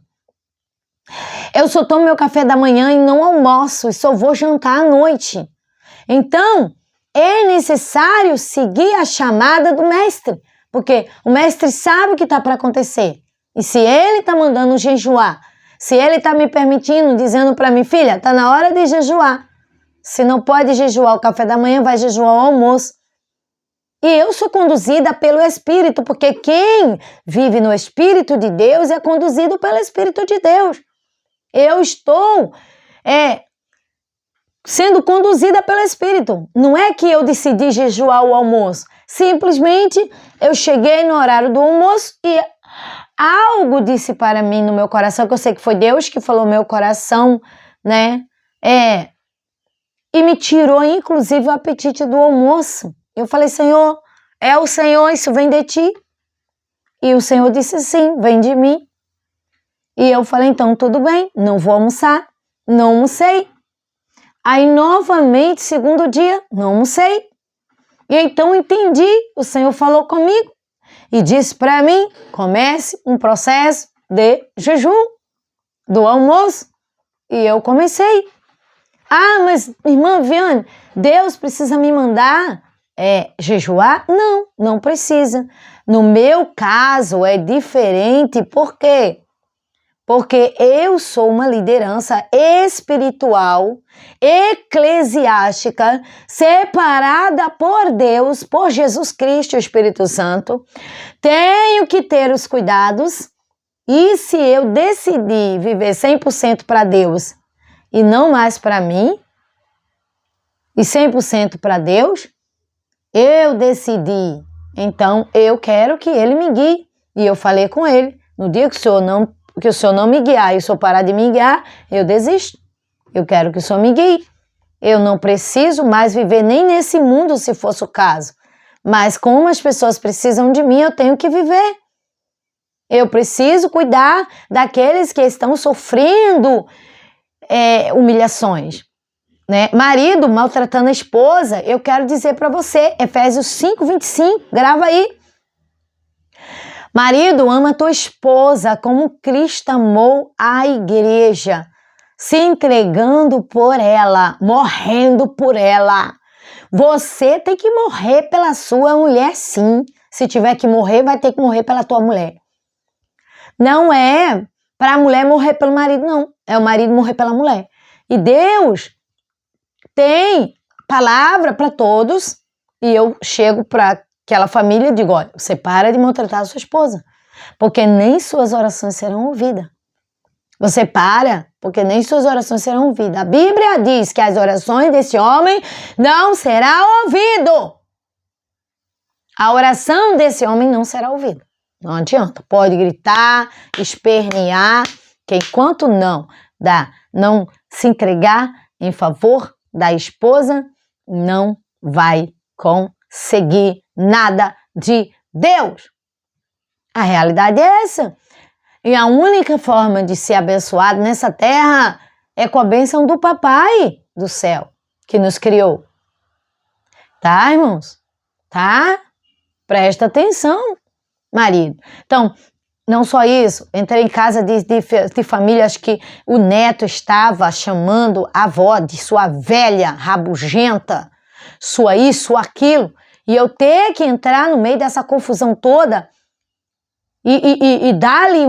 Eu só tomo meu café da manhã e não almoço, e só vou jantar à noite. Então, é necessário seguir a chamada do mestre, porque o mestre sabe o que está para acontecer. E se ele está mandando jejuar, se ele está me permitindo, dizendo para mim, filha, está na hora de jejuar. Se não pode jejuar o café da manhã, vai jejuar o almoço. E eu sou conduzida pelo Espírito, porque quem vive no Espírito de Deus é conduzido pelo Espírito de Deus. Eu estou sendo conduzida pelo Espírito. Não é que eu decidi jejuar o almoço. Simplesmente eu cheguei no horário do almoço e algo disse para mim no meu coração, que eu sei que foi Deus que falou no meu coração, né? E me tirou, inclusive, o apetite do almoço. Eu falei, Senhor, é o Senhor, isso vem de ti. E o Senhor disse, sim, vem de mim. E eu falei, então, tudo bem, não vou almoçar. Não almocei. Aí, novamente, segundo dia, não almocei. E então, entendi, o Senhor falou comigo e disse para mim, comece um processo de jejum do almoço. E eu comecei. Ah, mas, irmã Viane, Deus precisa me mandar jejuar? Não, não precisa. No meu caso é diferente, por quê? Porque eu sou uma liderança espiritual, eclesiástica, separada por Deus, por Jesus Cristo e o Espírito Santo. Tenho que ter os cuidados, e se eu decidir viver 100% para Deus, e não mais para mim, e 100% para Deus, eu decidi, então eu quero que Ele me guie. E eu falei com Ele, No dia que o Senhor não me guiar e o Senhor parar de me guiar, eu desisto. Eu quero que o Senhor me guie. Eu não preciso mais viver nem nesse mundo, se fosse o caso. Mas como as pessoas precisam de mim, eu tenho que viver. Eu preciso cuidar daqueles que estão sofrendo humilhações. Né? Marido maltratando a esposa, eu quero dizer para você, Efésios 5:25, grava aí. Marido, ama a tua esposa como Cristo amou a igreja, se entregando por ela, morrendo por ela. Você tem que morrer pela sua mulher, sim. Se tiver que morrer, vai ter que morrer pela tua mulher. Não é para a mulher morrer pelo marido, não. É o marido morrer pela mulher. E Deus tem palavra para todos, e eu chego para aquela família e digo, olha, você para de maltratar a sua esposa, porque nem suas orações serão ouvidas. Você para, porque nem suas orações serão ouvidas. A Bíblia diz que as orações desse homem não serão ouvidas. A oração desse homem não será ouvida. Não adianta. Pode gritar, espernear, que enquanto não se entregar em favor da esposa, não vai conseguir nada de Deus. A realidade é essa. E a única forma de ser abençoado nessa terra é com a bênção do Papai do céu, que nos criou. Tá, irmãos? Tá? Presta atenção, marido. Então, não só isso, entrei em casa de famílias que o neto estava chamando a avó de sua velha rabugenta, sua isso, sua aquilo, e eu ter que entrar no meio dessa confusão toda e dar-lhe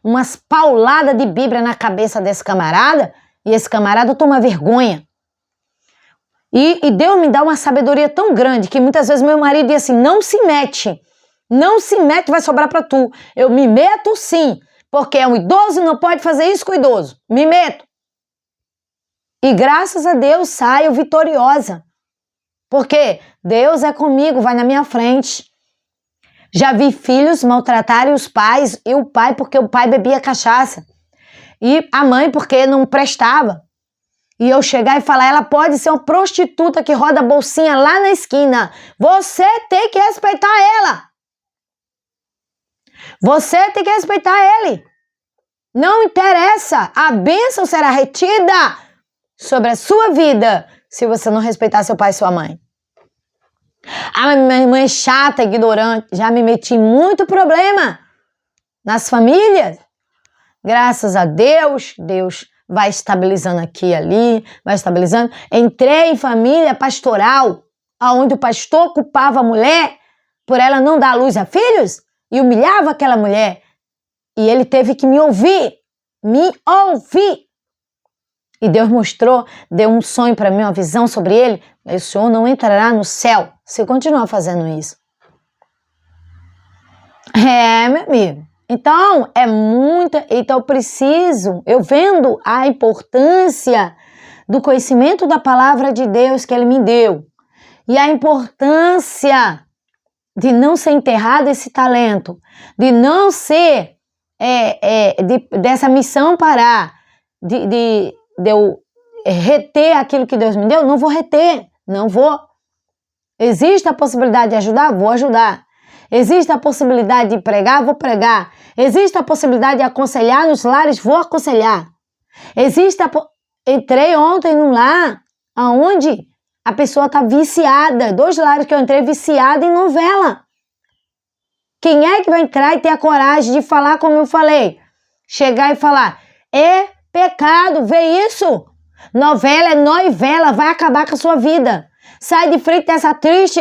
umas pauladas de Bíblia na cabeça desse camarada, e esse camarada toma vergonha. E Deus me dá uma sabedoria tão grande que muitas vezes meu marido diz assim, não se mete, vai sobrar pra tu. Eu me meto sim, porque é um idoso e não pode fazer isso com o idoso. Me meto. E graças a Deus saio vitoriosa. Porque Deus é comigo, vai na minha frente. Já vi filhos maltratarem os pais, e o pai porque o pai bebia cachaça. E a mãe porque não prestava. E eu chegar e falar, ela pode ser uma prostituta que roda a bolsinha lá na esquina. Você tem que respeitar ela. Você tem que respeitar ele. Não interessa, a bênção será retida sobre a sua vida se você não respeitar seu pai e sua mãe. Ah, minha irmã é chata, ignorante. Já me meti em muito problema nas famílias. Graças a Deus, Deus vai estabilizando aqui e ali, vai estabilizando. Entrei em família pastoral, onde o pastor culpava a mulher por ela não dar luz a filhos e humilhava aquela mulher. E ele teve que me ouvir. E Deus mostrou, deu um sonho para mim, uma visão sobre ele. O senhor não entrará no céu se continuar fazendo isso. Meu amigo. Então, eu vendo a importância do conhecimento da palavra de Deus que ele me deu. E a importância de não ser enterrado esse talento, de não ser, dessa missão parar, de eu reter aquilo que Deus me deu, não vou reter, não vou. Existe a possibilidade de ajudar? Vou ajudar. Existe a possibilidade de pregar? Vou pregar. Existe a possibilidade de aconselhar nos lares? Vou aconselhar. Entrei ontem num lar onde a pessoa está viciada. 2 lares que eu entrei viciada em novela. Quem é que vai entrar e ter a coragem de falar como eu falei? Chegar e falar, é pecado, vê isso? Novela é noivela, vai acabar com a sua vida. Sai de frente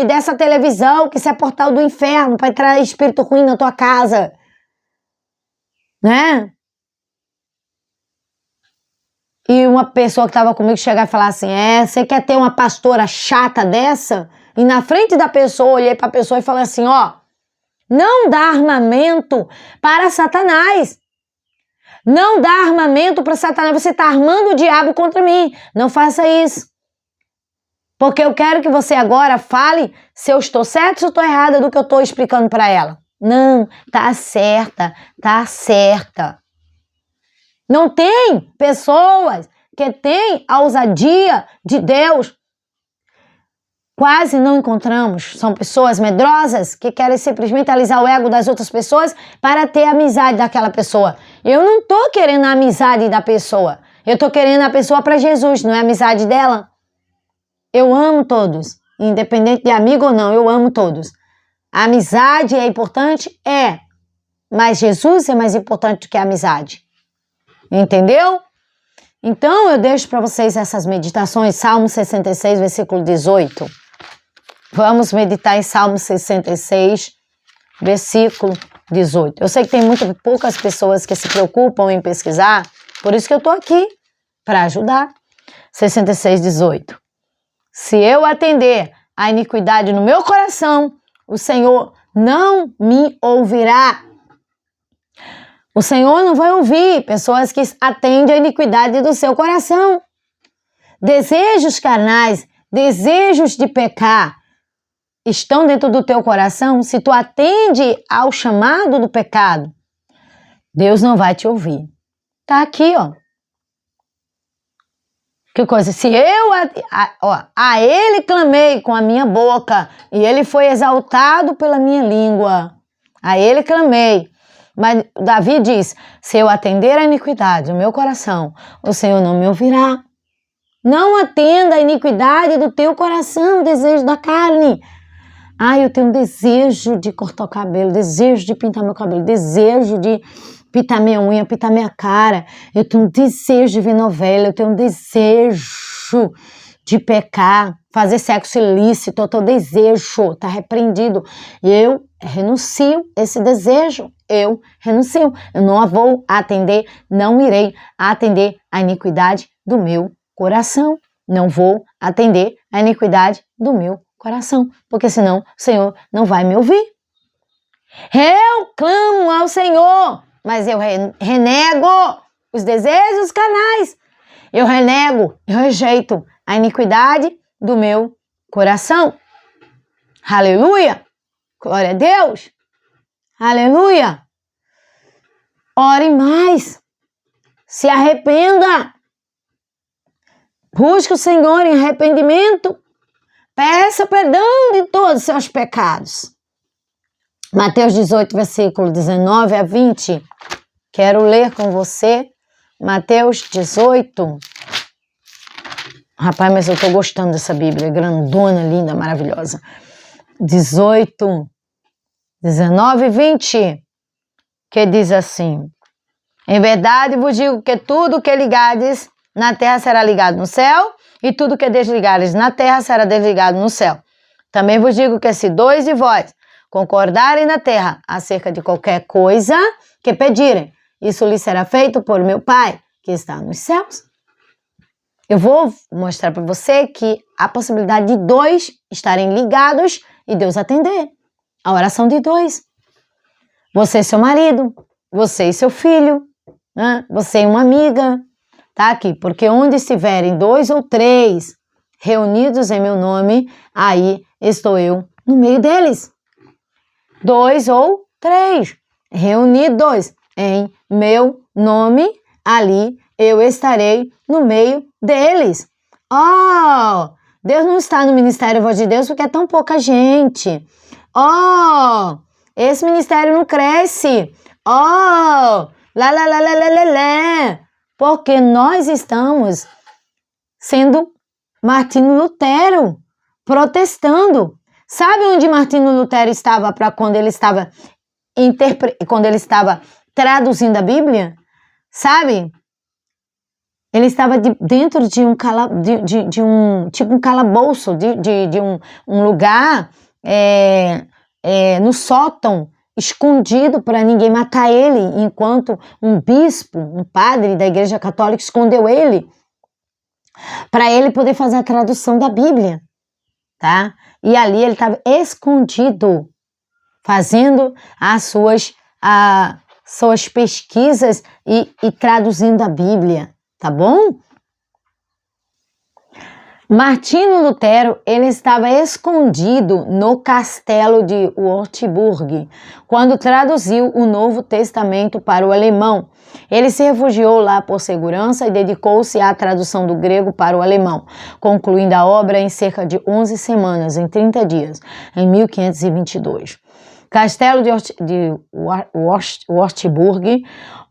dessa televisão, que isso é portal do inferno, para entrar espírito ruim na tua casa. Né? E uma pessoa que estava comigo chegar e falar assim, você quer ter uma pastora chata dessa? E na frente da pessoa, olhei para a pessoa e falei assim, não dá armamento para Satanás. Não dá armamento para Satanás. Você está armando o diabo contra mim. Não faça isso. Porque eu quero que você agora fale se eu estou certo ou se eu estou errada do que eu estou explicando para ela. Não, tá certa, tá certa. Não tem pessoas que têm a ousadia de Deus. Quase não encontramos. São pessoas medrosas que querem simplesmente alisar o ego das outras pessoas para ter a amizade daquela pessoa. Eu não estou querendo a amizade da pessoa. Eu estou querendo a pessoa para Jesus, não é a amizade dela. Eu amo todos. Independente de amigo ou não, eu amo todos. A amizade é importante? É. Mas Jesus é mais importante do que a amizade. Entendeu? Então, eu deixo para vocês essas meditações. Salmo 66, versículo 18. Vamos meditar em Salmo 66, versículo 18. Eu sei que tem poucas pessoas que se preocupam em pesquisar, por isso que eu estou aqui, para ajudar. 66, 18. Se eu atender a iniquidade no meu coração, o Senhor não me ouvirá. O Senhor não vai ouvir pessoas que atendem a iniquidade do seu coração. Desejos carnais, desejos de pecar, estão dentro do teu coração. Se tu atende ao chamado do pecado, Deus não vai te ouvir. Tá aqui, ó. Que coisa, se eu a ele clamei com a minha boca e ele foi exaltado pela minha língua. A ele clamei. Mas Davi diz, se eu atender a iniquidade do meu coração, o Senhor não me ouvirá. Não atenda a iniquidade do teu coração, o desejo da carne. Eu tenho um desejo de cortar o cabelo, desejo de pintar meu cabelo, desejo de pintar minha unha, pintar minha cara. Eu tenho um desejo de ver novela, eu tenho um desejo de pecar, fazer sexo ilícito, eu tenho desejo, está repreendido. Eu renuncio esse desejo, eu renuncio. Eu não vou atender, não irei atender a iniquidade do meu coração. Não vou atender a iniquidade do meu coração, porque senão o Senhor não vai me ouvir. Eu clamo ao Senhor, mas eu renego os desejos carnais. Eu renego, eu rejeito a iniquidade do meu coração. Aleluia! Glória a Deus! Aleluia! Ore mais. Se arrependa. Busque o Senhor em arrependimento. Peça perdão de todos os seus pecados. Mateus 18, versículo 19 a 20. Quero ler com você. Mateus 18. Rapaz, mas eu estou gostando dessa Bíblia. Grandona, linda, maravilhosa. 18, 19 e 20. Que diz assim. Em verdade vos digo que tudo que ligardes na terra será ligado no céu, e tudo que desligares na terra será desligado no céu. Também vos digo que se dois de vós concordarem na terra acerca de qualquer coisa que pedirem, isso lhes será feito por meu Pai que está nos céus. Eu vou mostrar para você que há possibilidade de dois estarem ligados e Deus atender. A oração de dois. Você e seu marido, você e seu filho, né? Você e uma amiga. Tá aqui, porque onde estiverem dois ou três reunidos em meu nome, aí estou eu no meio deles. 2 ou 3 reunidos em meu nome, ali eu estarei no meio deles. Deus não está no Ministério Voz de Deus porque é tão pouca gente. Esse ministério não cresce. Porque nós estamos sendo Martinho Lutero, protestando. Sabe onde Martinho Lutero estava quando ele estava traduzindo a Bíblia? Sabe? Ele estava dentro de um calabouço, de um lugar no sótão, escondido para ninguém matar ele, enquanto um bispo, um padre da Igreja Católica escondeu ele, para ele poder fazer a tradução da Bíblia, tá? E ali ele estava escondido, fazendo as suas pesquisas e traduzindo a Bíblia, tá bom? Martinho Lutero, ele estava escondido no castelo de Wartburg, quando traduziu o Novo Testamento para o alemão. Ele se refugiou lá por segurança e dedicou-se à tradução do grego para o alemão, concluindo a obra em cerca de 11 semanas, em 30 dias, em 1522. Castelo de Wartburg,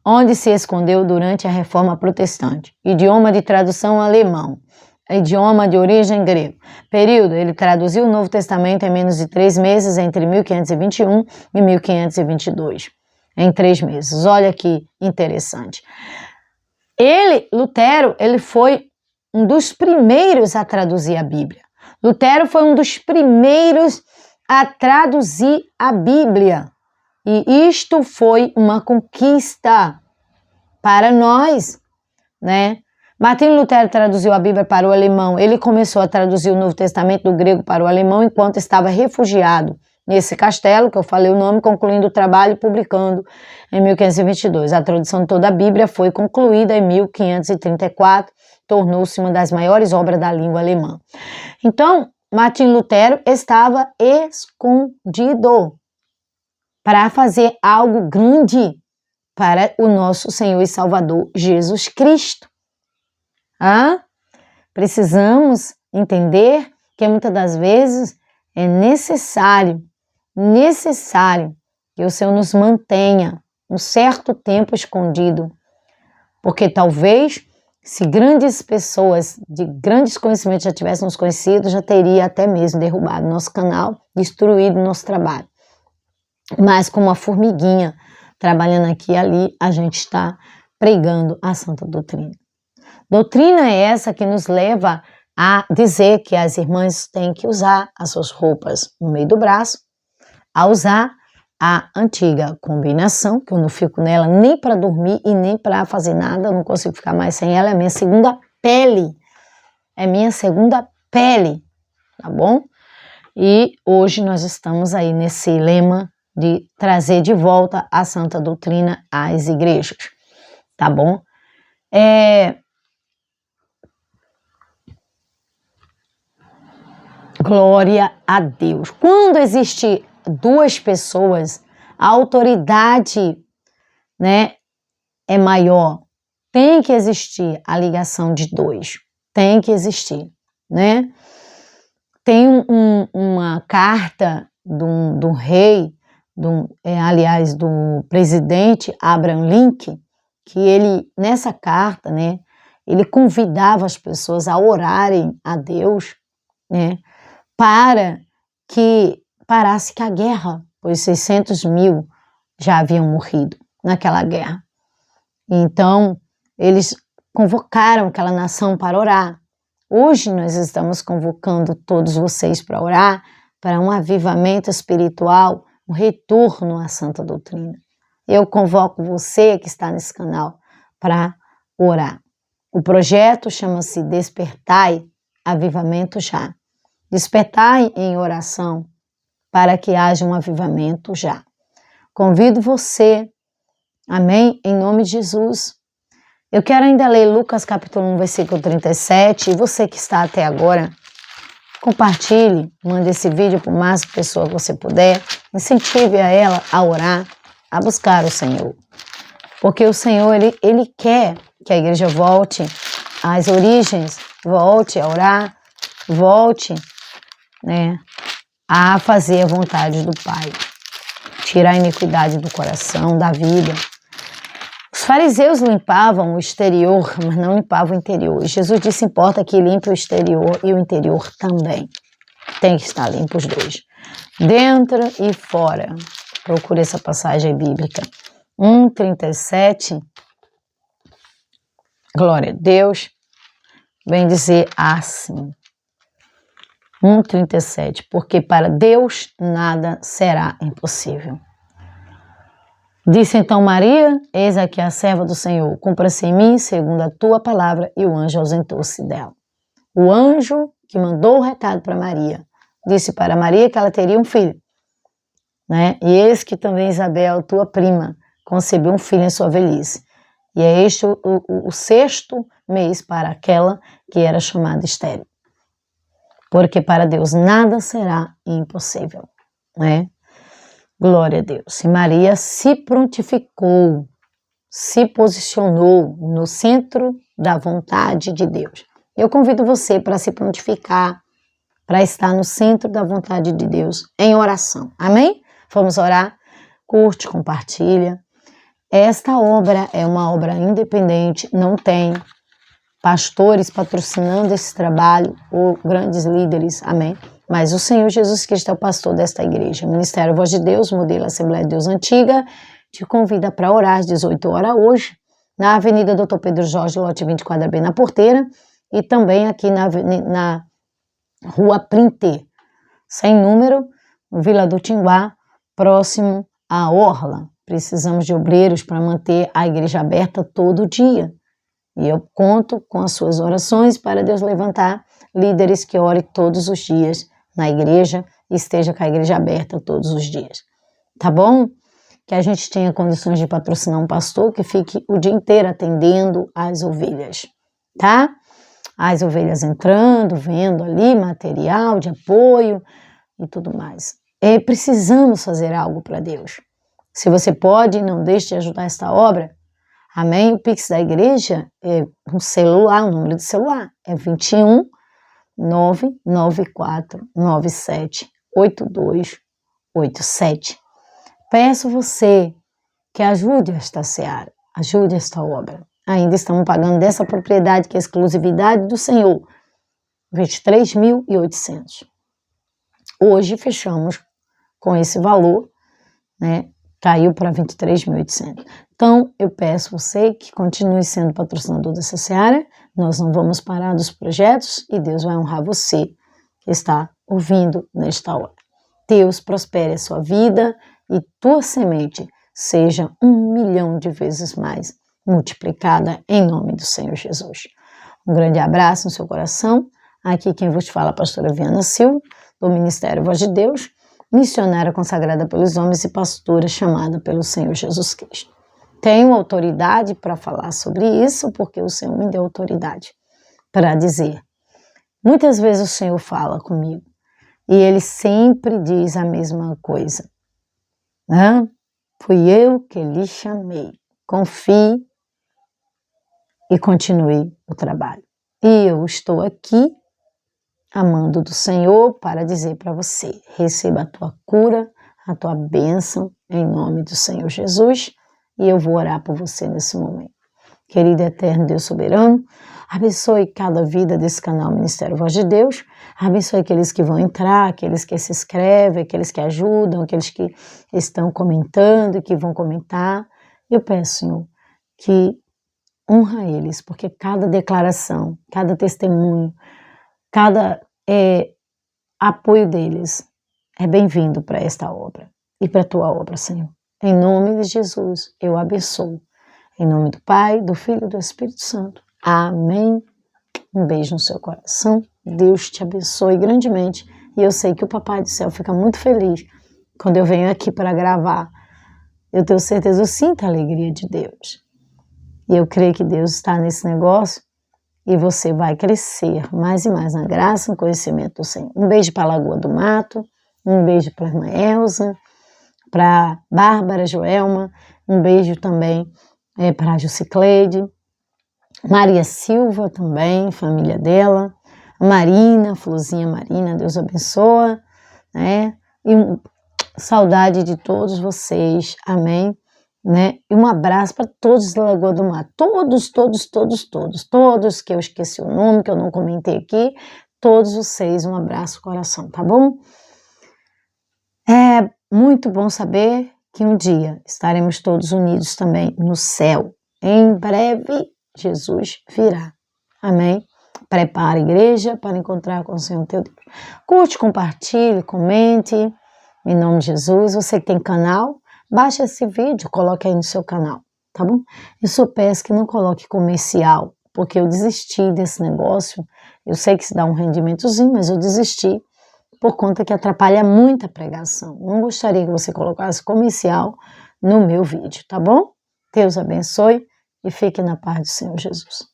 onde se escondeu durante a Reforma Protestante. Idioma de tradução alemão. Idioma de origem grego. Período, ele traduziu o Novo Testamento em menos de 3 meses, entre 1521 e 1522. Em 3 meses. Olha que interessante. Lutero, ele foi um dos primeiros a traduzir a Bíblia. Lutero foi um dos primeiros a traduzir a Bíblia. E isto foi uma conquista para nós, né? Martinho Lutero traduziu a Bíblia para o alemão. Ele começou a traduzir o Novo Testamento do grego para o alemão enquanto estava refugiado nesse castelo, que eu falei o nome, concluindo o trabalho e publicando em 1522. A tradução de toda a Bíblia foi concluída em 1534, tornou-se uma das maiores obras da língua alemã. Então, Martinho Lutero estava escondido para fazer algo grande para o nosso Senhor e Salvador Jesus Cristo. Precisamos entender que muitas das vezes é necessário que o Senhor nos mantenha um certo tempo escondido, porque talvez se grandes pessoas de grandes conhecimentos já tivessem nos conhecido, já teria até mesmo derrubado nosso canal, destruído nosso trabalho. Mas como a formiguinha trabalhando aqui e ali, a gente está pregando a santa doutrina. Doutrina é essa que nos leva a dizer que as irmãs têm que usar as suas roupas no meio do braço, a usar a antiga combinação, que eu não fico nela nem para dormir e nem para fazer nada, eu não consigo ficar mais sem ela, é minha segunda pele, tá bom? E hoje nós estamos aí nesse lema de trazer de volta a santa doutrina às igrejas, tá bom? Glória a Deus. Quando existe 2 pessoas, a autoridade, né, é maior. Tem que existir a ligação de 2. Tem que existir, né? Tem uma carta do rei, aliás, do presidente Abraham Lincoln, que ele, nessa carta, né, ele convidava as pessoas a orarem a Deus, né, para que parasse a guerra, pois 600 mil já haviam morrido naquela guerra. Então, eles convocaram aquela nação para orar. Hoje nós estamos convocando todos vocês para orar, para um avivamento espiritual, um retorno à santa doutrina. Eu convoco você que está nesse canal para orar. O projeto chama-se Despertai, Avivamento Já. Despertai em oração para que haja um avivamento já. Convido você, amém, em nome de Jesus. Eu quero ainda ler Lucas capítulo 1, versículo 37, e você que está até agora, compartilhe, mande esse vídeo para o máximo de pessoas que você puder, incentive a ela a orar, a buscar o Senhor. Porque o Senhor, Ele quer que a igreja volte às origens, volte a orar, volte, né, a fazer a vontade do Pai, tirar a iniquidade do coração, da vida. Os fariseus limpavam o exterior, mas não limpavam o interior. E Jesus disse, importa que limpe o exterior e o interior também. Tem que estar limpo os 2. Dentro e fora. Procure essa passagem bíblica. 1:37. Glória a Deus. Vem dizer assim. 1:37, porque para Deus nada será impossível. Disse então Maria, eis aqui a serva do Senhor, cumpra-se em mim segundo a tua palavra, e o anjo ausentou-se dela. O anjo que mandou o recado para Maria, disse para Maria que ela teria um filho, né? E eis que também Isabel, tua prima, concebeu um filho em sua velhice. E é este o 6º mês para aquela que era chamada estéril. porque para Deus nada será impossível, né? Glória a Deus. E Maria se prontificou, se posicionou no centro da vontade de Deus. Eu convido você para se prontificar, para estar no centro da vontade de Deus em oração. Amém? Vamos orar? Curte, compartilha. Esta obra é uma obra independente, não tem pastores patrocinando esse trabalho ou grandes líderes, amém? Mas o Senhor Jesus Cristo é o pastor desta igreja. O Ministério Voz de Deus, modelo Assembleia de Deus Antiga, te convida para orar às 18 horas hoje, na Avenida Dr. Pedro Jorge, lote 24 B, na Porteira, e também aqui na Rua Printê, sem número, no Vila do Tinguá, próximo à Orla. Precisamos de obreiros para manter a igreja aberta todo dia. E eu conto com as suas orações para Deus levantar líderes que orem todos os dias na igreja e esteja com a igreja aberta todos os dias. Tá bom? Que a gente tenha condições de patrocinar um pastor que fique o dia inteiro atendendo as ovelhas, tá? As ovelhas entrando, vendo ali material de apoio e tudo mais. Precisamos fazer algo para Deus. Se você pode, não deixe de ajudar esta obra. Amém? O Pix da igreja é um celular, o número de celular é 21 994 97 8287. Peço você que ajude esta seara, ajude esta obra. Ainda estamos pagando dessa propriedade que é exclusividade do Senhor, 23.800. Hoje fechamos com esse valor, né? Caiu para 23.800. Então, eu peço você que continue sendo patrocinador dessa seara. Nós não vamos parar dos projetos e Deus vai honrar você que está ouvindo nesta hora. Deus prospere a sua vida e tua semente seja 1 milhão de vezes mais multiplicada em nome do Senhor Jesus. Um grande abraço no seu coração. Aqui quem vos fala é a pastora Viana Silva, do Ministério Voz de Deus, missionária consagrada pelos homens e pastora chamada pelo Senhor Jesus Cristo. Tenho autoridade para falar sobre isso, porque o Senhor me deu autoridade para dizer. Muitas vezes o Senhor fala comigo e Ele sempre diz a mesma coisa. Fui eu que lhe chamei. Confie e continue o trabalho. E eu estou aqui amando do Senhor para dizer para você, receba a tua cura, a tua bênção, em nome do Senhor Jesus, e eu vou orar por você nesse momento. Querido eterno Deus soberano, abençoe cada vida desse canal Ministério Voz de Deus, abençoe aqueles que vão entrar, aqueles que se inscrevem, aqueles que ajudam, aqueles que estão comentando e que vão comentar. Eu peço, Senhor, que honra eles, porque cada declaração, cada testemunho, cada apoio deles é bem-vindo para esta obra e para a tua obra, Senhor. Em nome de Jesus, eu abençoo. Em nome do Pai, do Filho e do Espírito Santo. Amém. Um beijo no seu coração. Deus te abençoe grandemente. E eu sei que o Papai do Céu fica muito feliz quando eu venho aqui para gravar. Eu tenho certeza, eu sinto a alegria de Deus. E eu creio que Deus está nesse negócio. E você vai crescer mais e mais na graça, no conhecimento do Senhor. Um beijo para a Lagoa do Mato, um beijo para a irmã Elza, para Bárbara Joelma, um beijo também para a Jucicleide, Maria Silva também, família dela, Marina, Florzinha Marina, Deus abençoa, né? E saudade de todos vocês, amém? Né? E um abraço para todos da Lagoa do Mato, todos que eu esqueci o nome, que eu não comentei aqui, todos vocês, um abraço no coração, tá bom? É muito bom saber que um dia estaremos todos unidos também no céu. Em breve, Jesus virá, amém? Prepare a igreja para encontrar com o Senhor teu Deus. Curte, compartilhe, comente, em nome de Jesus. Você que tem canal, baixe esse vídeo, coloque aí no seu canal, tá bom? Eu só peço que não coloque comercial, porque eu desisti desse negócio. Eu sei que se dá um rendimentozinho, mas eu desisti por conta que atrapalha muito a pregação. Não gostaria que você colocasse comercial no meu vídeo, tá bom? Deus abençoe e fique na paz do Senhor Jesus.